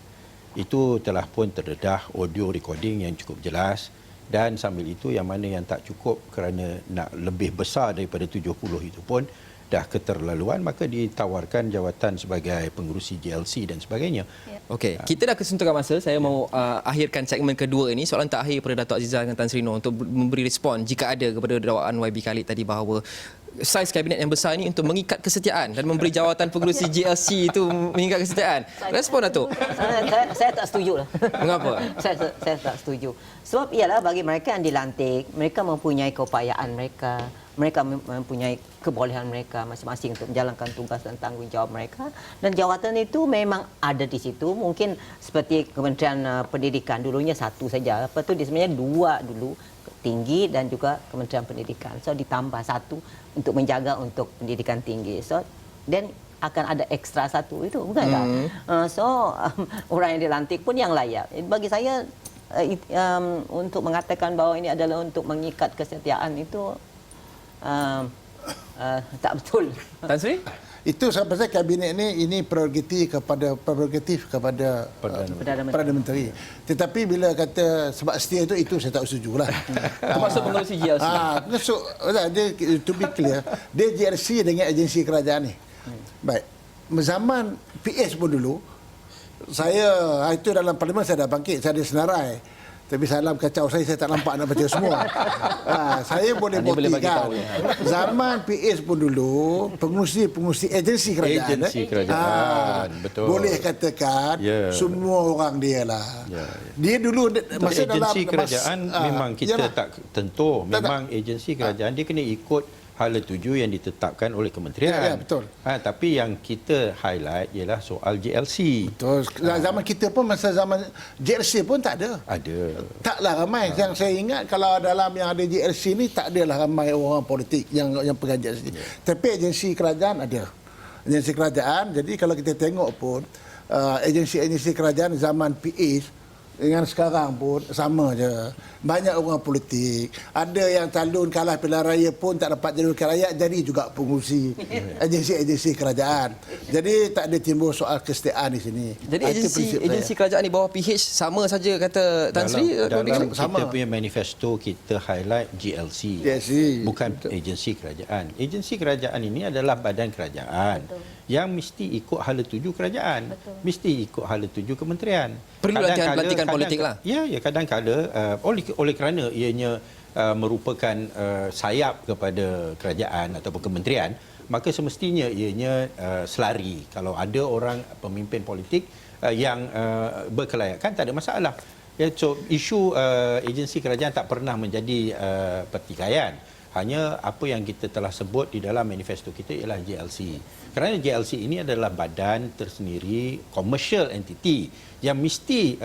Itu telah pun terdedah audio recording yang cukup jelas, dan sambil itu yang mana yang tak cukup kerana nak lebih besar daripada 70 itu pun dah keterlaluan, maka ditawarkan jawatan sebagai pengurusi GLC dan sebagainya. Okey, kita dah kesuntukan masa. Saya mau akhirkan segmen kedua ini. Soalan terakhir kepada Datuk Azizah dengan Tan Sri Noor untuk memberi respon jika ada kepada dakwaan YB Khalid tadi bahawa saiz kabinet yang besar ini untuk mengikat kesetiaan dan memberi jawatan pengurusi GLC itu mengikat kesetiaan. Respon Datuk? Saya tak setuju lah. Mengapa? Saya tak setuju. Sebab ialah bagi mereka yang dilantik, mereka mempunyai keupayaan mereka mempunyai kebolehan mereka masing-masing untuk menjalankan tugas dan tanggungjawab mereka, dan jawatan itu memang ada di situ. Mungkin seperti Kementerian Pendidikan dulunya satu saja, lepas tu dia sebenarnya 2 dulu, tinggi dan juga Kementerian Pendidikan. So ditambah 1 untuk menjaga untuk pendidikan tinggi. So dan akan ada ekstra 1 itu, bukan tak? Orang yang dilantik pun yang layak. Bagi saya untuk mengatakan bahawa ini adalah untuk mengikat kesetiaan itu tak betul. Tan Sri? Itu saya rasa kabinet ini prerogatif kepada Perdana Menteri. Tetapi bila kata sebab setia itu saya tak setuju lah. Termasuk pengurusi GLC. Dia, to be clear, dia GLC dengan agensi kerajaan ni. Baik. Zaman PS pun dulu, saya itu dalam parlimen saya dah bangkit, saya ada senarai. Tapi salam kacau saya tak nampak nak baca semua. Saya boleh Anda boleh bagi buktikan. tahu, ya. Zaman PAS pun dulu, pengurusi agensi kerajaan. Agensi kerajaan, betul. Boleh katakan Ya. semua orang dia lah. Ya. Dia dulu masa dalam Agensi kerajaan memang kita yalah. tak tentu. Memang agensi kerajaan dia kena ikut hala tuju yang ditetapkan oleh kementerian. Ya, betul. Tapi yang kita highlight ialah soal JLC. Betul. Zaman kita pun masa zaman JLC pun tak ada. Ada. Taklah ramai. Yang saya ingat kalau dalam yang ada JLC ni tak adalah ramai orang politik yang pegang JLC. Tapi agensi kerajaan ada. Agensi kerajaan. Jadi kalau kita tengok pun agensi-agensi kerajaan zaman PAS dengan sekarang pun sama je. Banyak orang politik. Ada yang calon kalah pilihan raya pun tak dapat jadi wakil rakyat, jadi juga pengurusi agensi-agensi kerajaan. Jadi tak ada timbul soal kesetiaan di sini. Jadi Itu prinsip agensi saya. kerajaan di bawah PH sama saja kata Tan Sri? dalam sama. kita punya manifesto kita highlight GLC. GLC. Bukan agensi kerajaan. Agensi kerajaan ini adalah badan kerajaan yang mesti ikut hala tuju kerajaan. Mesti ikut hala tuju kementerian. Perlu lantikan politik lah. Ya, kadang-kadang oleh kerana ianya merupakan sayap kepada kerajaan ataupun kementerian, maka semestinya ianya selari. Kalau ada orang pemimpin politik yang berkelayakan, tak ada masalah. Ya, so isu agensi kerajaan tak pernah menjadi pertikaian. Hanya apa yang kita telah sebut di dalam manifesto kita ialah JLC. Kerana JLC ini adalah badan tersendiri, commercial entity yang mesti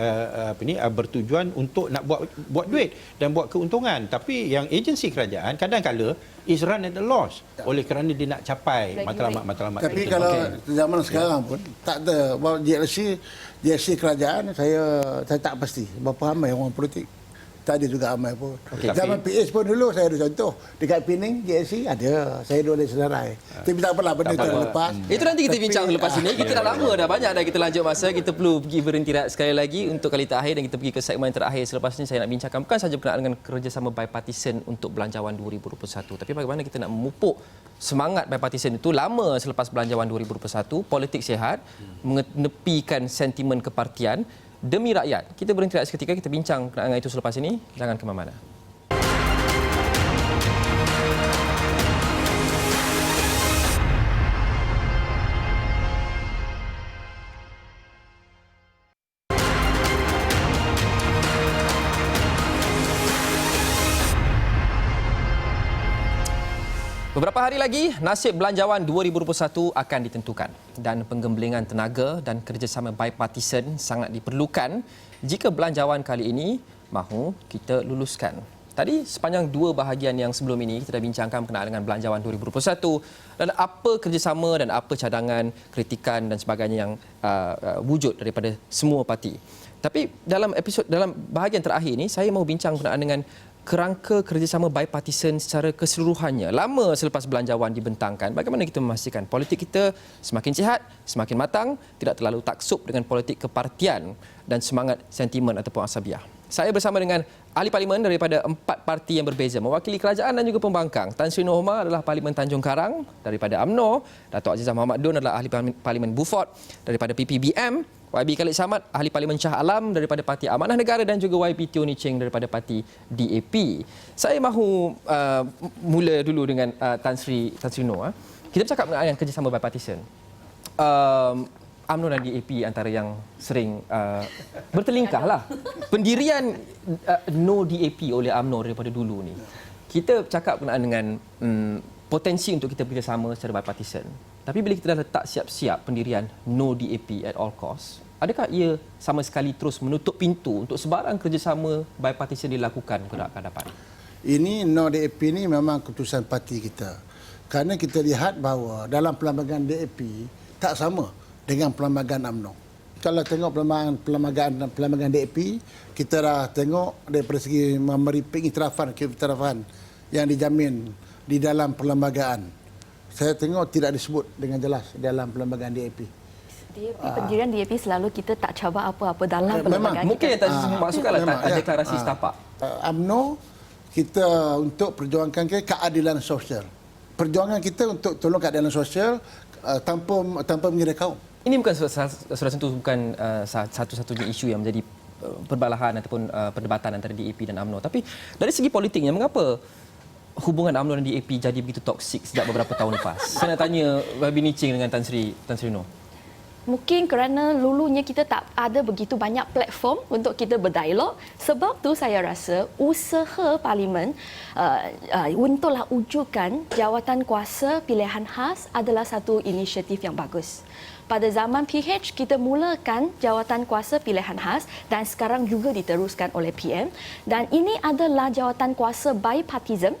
bertujuan untuk nak buat duit dan buat keuntungan. Tapi yang agensi kerajaan kadang-kala is run at a loss oleh kerana dia nak capai matlamat-matlamat. Tapi tertentu. kalau zaman sekarang pun tak ada. Bahawa JLC kerajaan saya tak pasti berapa ramai orang politik. Tak ada juga ramai pun. Zaman PAS pun dulu saya ada contoh. Dekat Pening, JLC ada. Saya dulu ada senarai. Tapi tak apalah, benda tu dah lepas. Itu nanti kita bincang lepas ini. Kita dah lama dah, banyak dah kita lanjut masa. Kita perlu pergi berhenti rehat sekali lagi untuk kali terakhir dan kita pergi ke segmen terakhir. Selepas ini saya nak bincangkan bukan saja berkenaan dengan kerjasama bipartisan untuk Belanjawan 2021, tapi bagaimana kita nak memupuk semangat bipartisan itu lama selepas Belanjawan 2021, politik sihat, menepikan sentimen kepartian demi rakyat. Kita berhenti rehat seketika, kita bincang berkenaan dengan itu selepas ini. Jangan ke mana-mana. Beberapa hari lagi, nasib Belanjawan 2021 akan ditentukan dan penggemblengan tenaga dan kerjasama bipartisan sangat diperlukan jika Belanjawan kali ini mahu kita luluskan. Tadi sepanjang dua bahagian yang sebelum ini kita dah bincangkan berkenaan dengan Belanjawan 2021 dan apa kerjasama dan apa cadangan, kritikan dan sebagainya yang wujud daripada semua parti. Tapi dalam bahagian terakhir ini saya mahu bincang berkenaan dengan kerangka kerjasama bipartisan secara keseluruhannya. Lama selepas Belanjawan dibentangkan, bagaimana kita memastikan politik kita semakin sihat, semakin matang, tidak terlalu taksub dengan politik kepartian dan semangat sentimen ataupun asabiah. Saya bersama dengan ahli parlimen daripada 4 parti yang berbeza, mewakili kerajaan dan juga pembangkang. Tan Sri Nur Omar adalah Parlimen Tanjung Karang daripada UMNO, Datuk Azizah Mohamad Dun adalah ahli parlimen Beaufort daripada PPBM, YB Khalid Samad, ahli parlimen Shah Alam daripada Parti Amanah Negara dan juga YB Teo Ni Cheng daripada Parti DAP. Saya mahu mula dulu dengan Tan Sri Nur. Kita bercakap mengenai kerjasama bipartisan. UMNO dan DAP antara yang sering bertelingkah lah. Pendirian No DAP oleh UMNO daripada dulu ni. Kita bercakap berkenaan dengan potensi untuk kita bekerjasama secara bipartisan. Tapi bila kita dah letak siap-siap pendirian No DAP at all cost, adakah ia sama sekali terus menutup pintu untuk sebarang kerjasama bipartisan dilakukan ke hadapan? Ini No DAP ni memang keputusan parti kita. Kerana kita lihat bahawa dalam perlembagaan DAP tak sama dengan perlembagaan UMNO. Kalau tengok perlembagaan DAP, kita dah tengok daripada segi memberi pengiktirafan yang dijamin di dalam perlembagaan. Saya tengok tidak disebut dengan jelas dalam perlembagaan DAP. Pendirian DAP selalu kita tak cabar apa-apa dalam perlembagaan mungkin kita. masukkanlah deklarasi setapak. UMNO kita untuk perjuangkan keadilan sosial. Perjuangan kita untuk tolong keadilan sosial tanpa mengira kaum. Ini bukan sudah tentu bukan satu-satunya isu yang menjadi perbalahan ataupun perdebatan antara DAP dan UMNO. Tapi dari segi politiknya, mengapa hubungan UMNO dan DAP jadi begitu toksik sejak beberapa tahun lepas? Saya nak tanya Wabi Nicing dengan Tan Sri Noh. Mungkin kerana dulunya kita tak ada begitu banyak platform untuk kita berdialog. Sebab tu saya rasa usaha Parlimen untuklah wujudkan jawatan kuasa pilihan khas adalah satu inisiatif yang bagus. Pada zaman PH, kita mulakan jawatan kuasa pilihan khas dan sekarang juga diteruskan oleh PM. Dan ini adalah jawatan kuasa bipartisan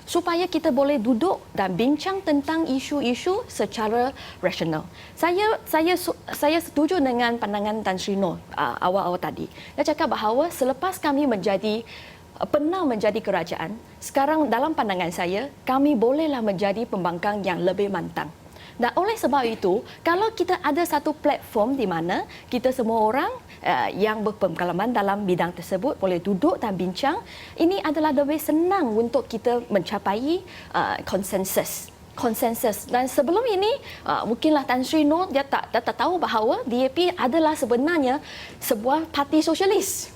supaya kita boleh duduk dan bincang tentang isu-isu secara rasional. Saya setuju dengan pandangan Tan Sri Noh awal-awal tadi. Dia cakap bahawa selepas kami pernah menjadi kerajaan, sekarang dalam pandangan saya, kami bolehlah menjadi pembangkang yang lebih mantang. Dan oleh sebab itu, kalau kita ada satu platform di mana kita semua orang yang berpengalaman dalam bidang tersebut boleh duduk dan bincang, ini adalah lebih senang untuk kita mencapai konsensus. Dan sebelum ini, mungkinlah Tan Sri Noh dia tak tahu bahawa DAP adalah sebenarnya sebuah parti sosialis.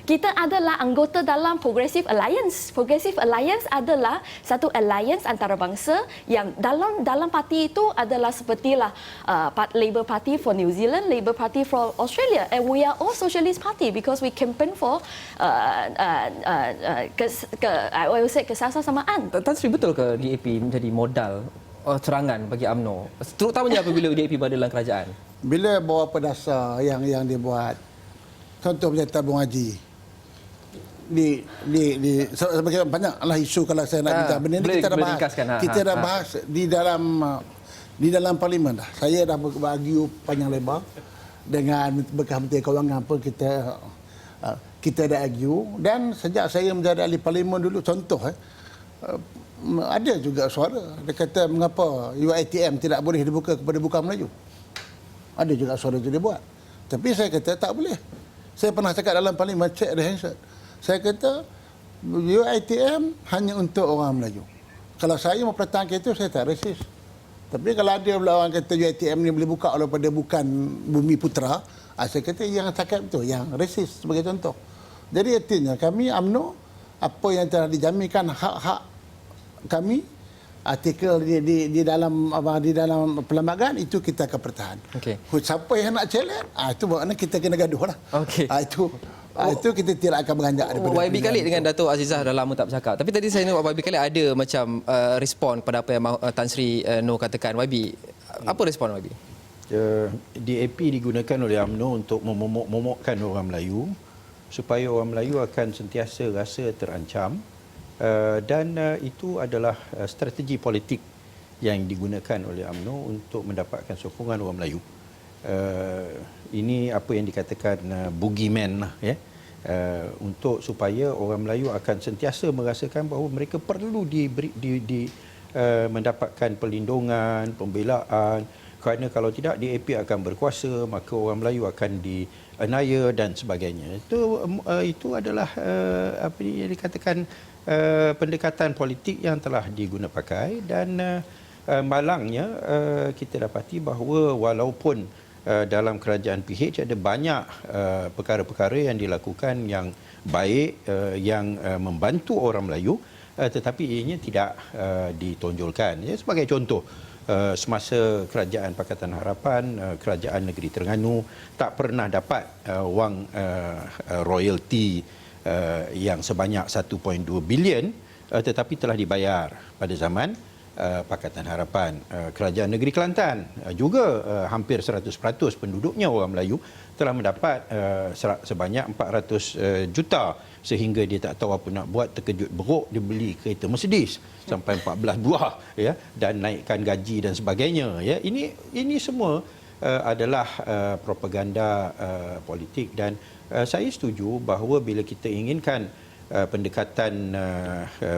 Kita adalah anggota dalam Progressive Alliance. Progressive Alliance adalah satu alliance antarabangsa yang dalam parti itu adalah sepertilah Labour Party for New Zealand, Labour Party for Australia, and we are all socialist party because we campaign for I will say kesamaan. Tan Sri, betul ke DAP menjadi modal serangan bagi UMNO, terutamanya apabila DAP berada dalam kerajaan? Bila bawa dasar yang dibuat, contoh macam tabung haji, sebagai banyaklah isu kalau saya nak minta benda ni kita dah bahas. Kita dah bahas di dalam parlimen dah. Saya dah bagi panjang lebar dengan bekas Menteri Kewangan pun kita dah argue, dan sejak saya menjadi ahli parlimen dulu, contoh ada juga suara dia kata mengapa UiTM tidak boleh dibuka kepada bukan Melayu. Ada juga suara itu dibuat. Tapi saya kata tak boleh. Saya pernah cakap dalam parlimen, check the handset. Saya kata UiTM hanya untuk orang Melayu. Kalau saya mau pertahankan itu, saya tak resis. Tapi kalau ada pula orang kata UiTM ni boleh buka daripada bukan Bumi Putra, saya kata yang cakap itu, yang resis sebagai contoh. Jadi artinya kami UMNO, apa yang telah dijaminkan hak-hak kami, artikel di dalam perlembagaan itu kita akan pertahan. Okay. Siapa yang nak challenge, itu maknanya kita kena gaduh lah. Okay. Itu kita tidak akan beranjak daripada YB Khalid dengan Dato' Azizah dah lama tak bercakap. Tapi tadi saya nampak YB Khalid ada macam respon kepada apa yang Tan Sri Noh katakan. YB, apa respon YB? DAP digunakan oleh UMNO untuk memomokkan orang Melayu supaya orang Melayu akan sentiasa rasa terancam, dan itu adalah strategi politik yang digunakan oleh UMNO untuk mendapatkan sokongan orang Melayu. Ini apa yang dikatakan boogeyman lah, ya. Untuk supaya orang Melayu akan sentiasa merasakan bahawa mereka perlu mendapatkan perlindungan, pembelaan, kerana kalau tidak DAP akan berkuasa, maka orang Melayu akan dianiaya dan sebagainya. Itu adalah apa yang dikatakan pendekatan politik yang telah diguna pakai, dan malangnya kita dapati bahawa walaupun dalam kerajaan PH ada banyak perkara-perkara yang dilakukan yang baik, yang membantu orang Melayu, tetapi ianya tidak ditonjolkan. Ya, sebagai contoh, semasa kerajaan Pakatan Harapan, kerajaan negeri Terengganu tak pernah dapat wang royalty yang sebanyak 1.2 bilion, tetapi telah dibayar pada zaman Pakatan Harapan. Kerajaan negeri Kelantan juga hampir 100% penduduknya orang Melayu telah mendapat sebanyak 400 juta, sehingga dia tak tahu apa nak buat, terkejut beruk, dia beli kereta Mercedes sampai 14 buah, ya, dan naikkan gaji dan sebagainya, ya. Ini semua adalah propaganda politik, dan saya setuju bahawa bila kita inginkan pendekatan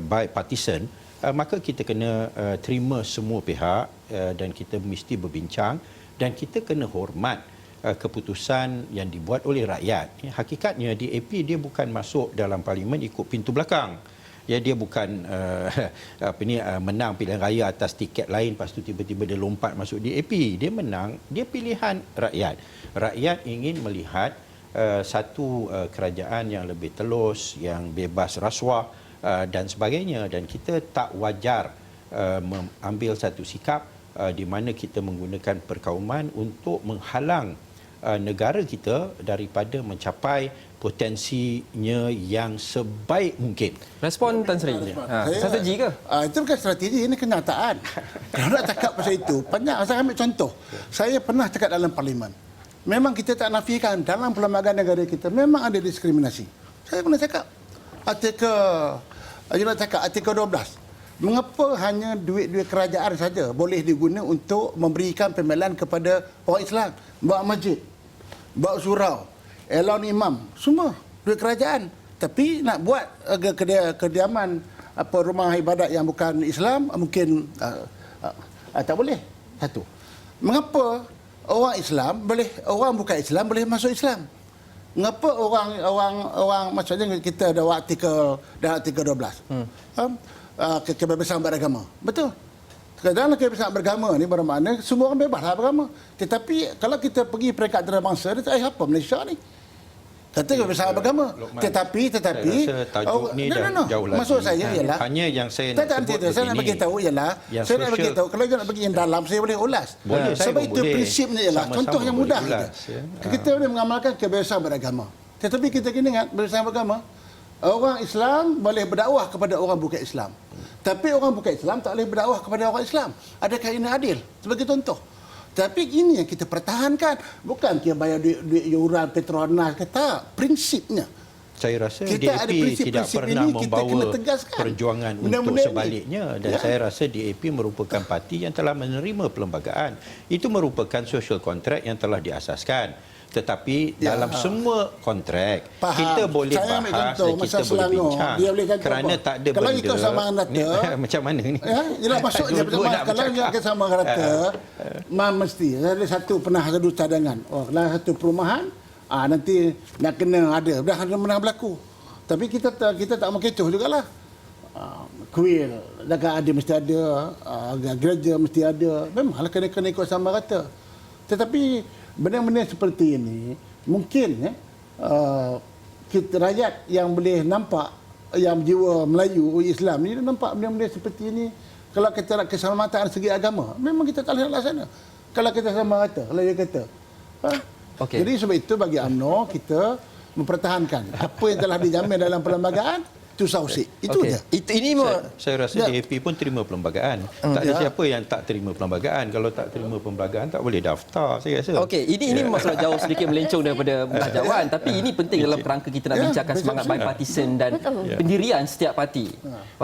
bipartisan, maka kita kena terima semua pihak, dan kita mesti berbincang, dan kita kena hormat keputusan yang dibuat oleh rakyat. Hakikatnya DAP dia bukan masuk dalam parlimen ikut pintu belakang. Ya, dia bukan menang pilihan raya atas tiket lain, lepas tu tiba-tiba dia lompat masuk DAP. Dia menang, dia pilihan rakyat. Rakyat ingin melihat satu kerajaan yang lebih telus, yang bebas rasuah dan sebagainya, dan kita tak wajar mengambil satu sikap di mana kita menggunakan perkauman untuk menghalang negara kita daripada mencapai potensinya yang sebaik mungkin. Respon Tan Sri. Strategi ke? Itu bukan strategi, ini kenyataan. Kalau nak cakap pasal itu, banyak. Saya ambil contoh. Saya pernah cakap dalam parlimen. Memang kita tak nafikan dalam perlembagaan negara kita memang ada diskriminasi. Saya pernah cakap. Artikel 12. Mengapa hanya duit-duit kerajaan saja boleh digunakan untuk memberikan pembelaan kepada orang Islam? Buat masjid, buat surau, elon imam, semua duit kerajaan. Tapi nak buat kediaman rumah ibadat yang bukan Islam mungkin tak boleh. Satu. Mengapa orang Islam boleh, orang bukan Islam boleh masuk Islam? Mengapa orang maksudnya kita ada artikel 12. Kebebasan beragama. Betul. Dalam kebebasan beragama ni bermakna semua orang bebaslah beragama. Tetapi kalau kita pergi peringkat antarabangsa, dia apa Malaysia ni? Kata kebebasan beragama. Tetapi saya rasa tajuk ni dah jauh lagi. Maksud saya ialah hanya yang saya nak sebut begini. Saya nak bagi tahu ialah saya nak bagi tahu kalau saya nak bagi yang dalam saya boleh ulas. Boleh, sebab itu boleh. prinsipnya ialah contoh yang mudah ulas, saja. Kita boleh mengamalkan kebebasan beragama. Tetapi kita kena ingat kebebasan beragama, orang Islam boleh berdakwah kepada orang bukan Islam. Tapi orang bukan Islam tak boleh berdakwah kepada orang Islam. Adakah ini adil? Sebagai contoh. Tapi ini yang kita pertahankan. Bukan kita bayar duit yuran Petronas. Tak. Prinsipnya. Saya rasa Kita ada DAP prinsip-prinsip tidak pernah ini, kita kena membawa tegaskan. perjuangan Benda-benda untuk ini. sebaliknya. Dan saya rasa DAP merupakan parti yang telah menerima perlembagaan. Itu merupakan social contract yang telah diasaskan. Tetapi dalam semua kontrak, kita boleh Saya ambil bahas contoh, dan kita masa boleh Selangor, bincang. dia boleh kata Kerana apa? tak ada Kalau benda. ikut samaan rata, Ni, macam mana ni? Ya, ialah masuk je Dua-dua nak kalau bercakap. ikut samaan rata, mesti ada satu pernah satu cadangan. Kalau satu perumahan, nanti nak kena ada. Dah pernah berlaku. Tapi kita tak mengecoh jugalah. Kuil, dekat ada mesti ada, gereja mesti ada. Memanglah kena ikut sama rata. Tetapi benda-benda seperti ini mungkin kita rakyat yang boleh nampak yang jiwa Melayu Islam ni nampak benda-benda seperti ini. Kalau kita nak keselamatan segi agama, memang kita tak boleh laksana. Kalau kita sama rata, kalau dia kata. Okey. Jadi sebab itu bagi UMNO kita mempertahankan apa yang telah dijamin dalam perlembagaan itu sausik. Itu Okey. je. Ini Saya rasa DAP pun terima perlembagaan. Tak ada siapa yang tak terima perlembagaan. Kalau tak terima perlembagaan, tak boleh daftar, saya rasa. Okey, ini masalah jauh sedikit melencong daripada belanjawan, tapi ini penting dalam kerangka kita nak bincangkan semangat bipartisan dan pendirian setiap parti.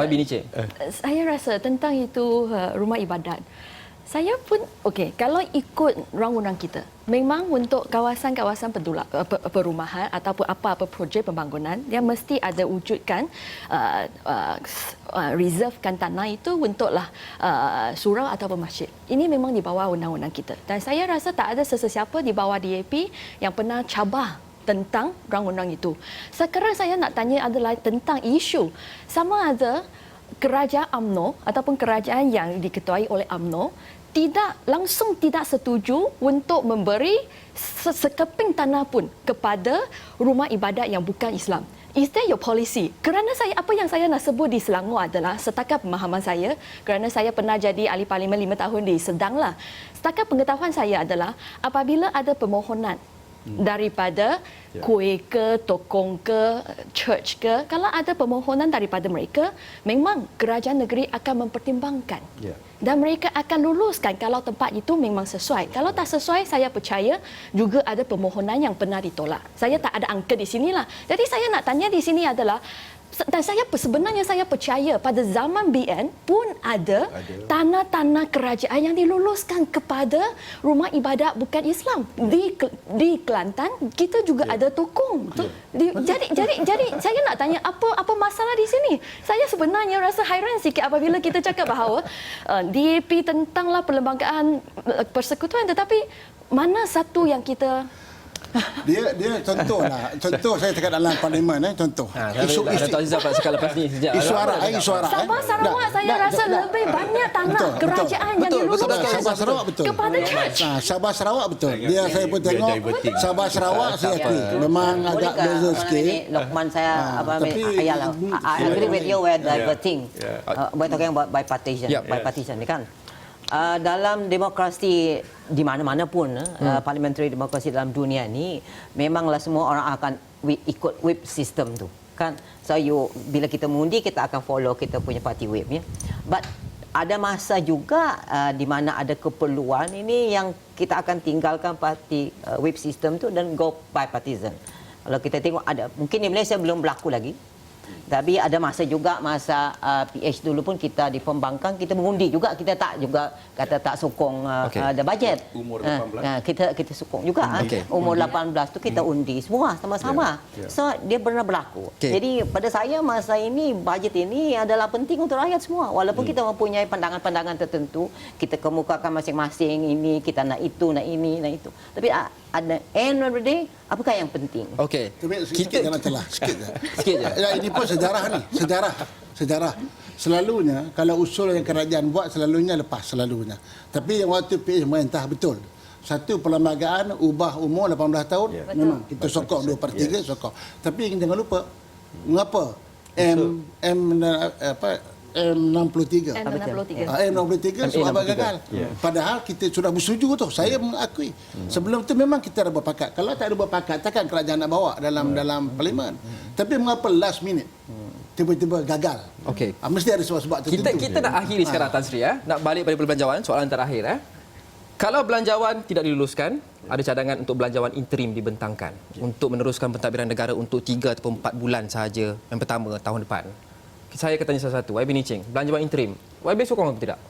YB Niche. Saya rasa tentang itu rumah ibadat. Saya pun okey, kalau ikut undang-undang kita, memang untuk kawasan-kawasan perumahan ataupun apa-apa projek pembangunan yang mesti ada wujudkan reservekan tanah itu untuklah surau ataupun masjid. Ini memang di bawah undang-undang kita. Dan saya rasa tak ada sesiapa di bawah DAP yang pernah cabar tentang undang-undang itu. Sekarang saya nak tanya adalah tentang isu sama ada kerajaan UMNO ataupun kerajaan yang diketuai oleh UMNO tidak setuju untuk memberi sekeping tanah pun kepada rumah ibadat yang bukan Islam. Is that your policy? Kerana apa yang saya nak sebut di Selangor adalah setakat pemahaman saya, kerana saya pernah jadi ahli parlimen 5 tahun di Sedang lah. Setakat pengetahuan saya adalah apabila ada permohonan daripada kuih ke, tokong ke, church ke, kalau ada permohonan daripada mereka, memang kerajaan negeri akan mempertimbangkan. Dan mereka akan luluskan kalau tempat itu memang sesuai. Kalau tak sesuai, saya percaya juga ada permohonan yang pernah ditolak. Saya tak ada angka di sinilah. Jadi saya nak tanya di sini adalah, dan sebenarnya saya percaya pada zaman BN pun ada tanah-tanah kerajaan yang diluluskan kepada rumah ibadat bukan Islam. Di Kelantan kita juga ada tokong. Jadi saya nak tanya apa masalah di sini? Saya sebenarnya rasa hairan sikit apabila kita cakap bahawa DAP tentanglah perlembagaan persekutuan, tetapi mana satu yang kita Dia contoh saya cakap dalam parlimen contoh. Datuk Azizah pula cakap lepas ni sejak Isu arak. Sabah Sarawak saya rasa lebih banyak tanah kerajaan yang diluluskan Sabah Sarawak betul. kepada church. Sabah Sarawak betul. Dia saya pun tengok Sabah Sarawak saya akui memang agak beza sikit. Lokman saya tapi- ayalah, I agree with you with diverting. We're talking about bipartisan, Yeah. bipartisan ni kan. Dalam demokrasi di mana-mana pun, parliamentary demokrasi dalam dunia ni, memanglah semua orang akan ikut whip system tu, kan? So bila kita mengundi, kita akan follow kita punya party whip, ya. But ada masa juga di mana ada keperluan ini yang kita akan tinggalkan party whip system tu dan go bipartisan. Kalau kita tengok ada, mungkin di Malaysia belum berlaku lagi. Tapi ada masa juga, masa PH dulu pun kita di pembangkang, kita mengundi juga, kita tak juga kata tak sokong ada bajet. Umur 18. Kita sokong juga. Okey. Umur 18 tu kita undi semua sama-sama. So dia pernah berlaku. Okey. Jadi pada saya masa ini bajet ini adalah penting untuk rakyat semua. Walaupun kita mempunyai pandangan-pandangan tertentu, kita kemukakan masing-masing, ini kita nak itu, nak ini, nak itu. Tapi ada end of the day, apakah yang penting? Okey. Sikit jangan celah, sikit je. Sikit je. Ya, ini pun sejarah ni, sejarah. Selalunya kalau usul yang kerajaan buat selalunya lepas selalunya. Tapi yang waktu PH merintah betul. Satu perlembagaan ubah umur 18 tahun memang kita sokong 2/3 sokong. Tapi jangan lupa mengapa M63 M63 sebab apa gagal. Padahal kita sudah bersetuju tu. Saya mengakui. Sebelum tu memang kita ada berpakat. Kalau tak ada berpakat takkan kerajaan nak bawa dalam parlimen. Tapi mengapa last minute tiba-tiba gagal? Okey. Mesti ada sebab-sebab tertentu. Kita nak akhiri sekarang Tan Sri Nak balik pada belanjawan, soalan terakhir Kalau belanjawan tidak diluluskan, ada cadangan untuk belanjawan interim dibentangkan untuk meneruskan pentadbiran negara untuk 3 ataupun 4 bulan sahaja yang pertama tahun depan. Saya akan tanya satu-satu. YB Nicing, belanjawan interim. YB sokong atau tidak?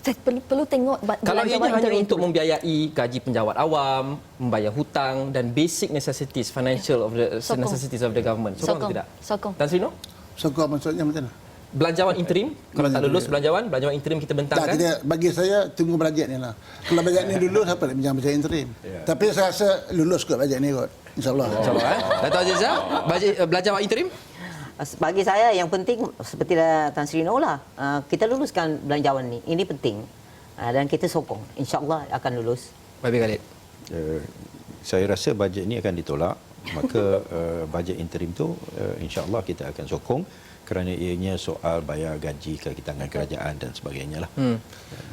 Saya perlu tengok Kalau belanjawan ianya hanya interim untuk tu. membiayai gaji penjawat awam, membayar hutang dan basic necessities, financial of the Sokong. necessities of the government. Sokong atau tidak? Sokong. Tan Sri Noh? Sokong maksudnya macam mana? Belanjawan interim, kalau tak lulus belanjawan interim kita Tak, bentangkan. kita, bagi saya tunggu bajet ni lah. Kalau bajet ni dulu siapa nak bincang bajet interim. Tapi saya rasa lulus kot bajet ni kot. InsyaAllah. InsyaAllah. Dato' Azizah, belanjawan interim? Bagi saya yang penting seperti Tan Sri Noh lah, kita luluskan belanjawan ni. Ini penting dan kita sokong. InsyaAllah akan lulus. YB Khalid. Saya rasa bajet ini akan ditolak. Maka bajet interim tu insya-Allah kita akan sokong kerana ianya soal bayar gaji ke tangan kerajaan dan sebagainya lah.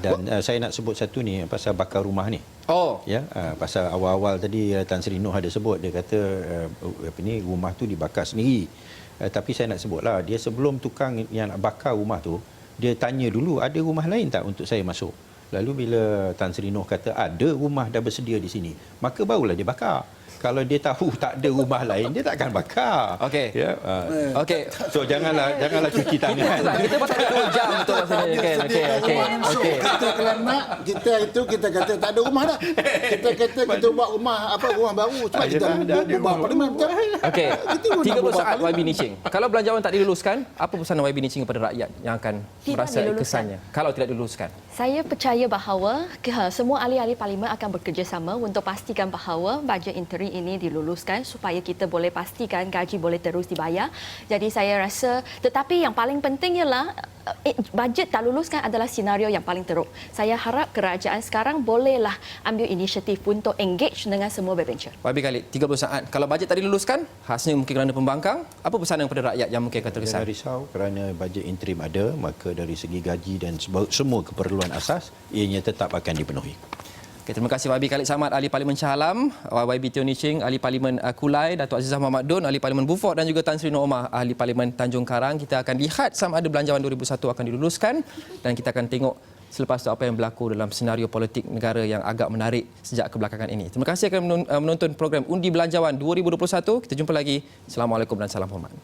Dan saya nak sebut satu ni pasal bakar rumah ni. Oh. Ya, pasal awal-awal tadi Tan Sri Noh ada sebut, dia kata rumah tu dibakar sendiri. Tapi saya nak sebutlah, dia sebelum tukang yang nak bakar rumah tu, dia tanya dulu ada rumah lain tak untuk saya masuk. Lalu bila Tan Sri Noh kata ada rumah dah bersedia di sini, maka barulah dia bakar. Kalau dia tahu tak ada rumah lain, dia takkan bakar. Okey. Ya. Okey. So janganlah cuci tangan. Kita pasal 2 jam betul maksudnya. Okey. Kita kalau nak, kita kata tak ada rumah dah. Kita kata kita buat rumah baru. Sebab kita buat parlimen betul. Okey. Kita pun nak 30 buat saat parlimen. YB Nicing. Kalau belanjawan tak diluluskan, apa pesanan YB Nicing kepada rakyat yang akan Tidak merasai diluluskan. kesannya kalau tidak diluluskan? Saya percaya bahawa semua ahli-ahli parlimen akan bekerjasama untuk pastikan bahawa bajet interim ini diluluskan supaya kita boleh pastikan gaji boleh terus dibayar. Jadi saya rasa, tetapi yang paling penting ialah bajet tak luluskan adalah senario yang paling teruk. Saya harap kerajaan sekarang bolehlah ambil inisiatif untuk engage dengan semua backbencher. YB Khalid, 30 saat. Kalau bajet tak diluluskan, hasilnya mungkin kerana pembangkang. Apa pesanan kepada rakyat yang mungkin akan terkesan? Jangan risau kerana bajet interim ada, maka dari segi gaji dan semua keperluan asas, ianya tetap akan dipenuhi. Okay, terima kasih YB Khalid Samad, Ahli Parlimen Shah Alam, YB Teo Nicing, Ahli Parlimen Kulai, Datuk Azizah Muhammad Dun, Ahli Parlimen Beaufort dan juga Tan Sri Noh Omar, Ahli Parlimen Tanjung Karang. Kita akan lihat sama ada belanjawan 2001 akan diluluskan dan kita akan tengok selepas itu apa yang berlaku dalam senario politik negara yang agak menarik sejak kebelakangan ini. Terima kasih kerana menonton program Undi Belanjawan 2021. Kita jumpa lagi. Assalamualaikum dan salam hormat.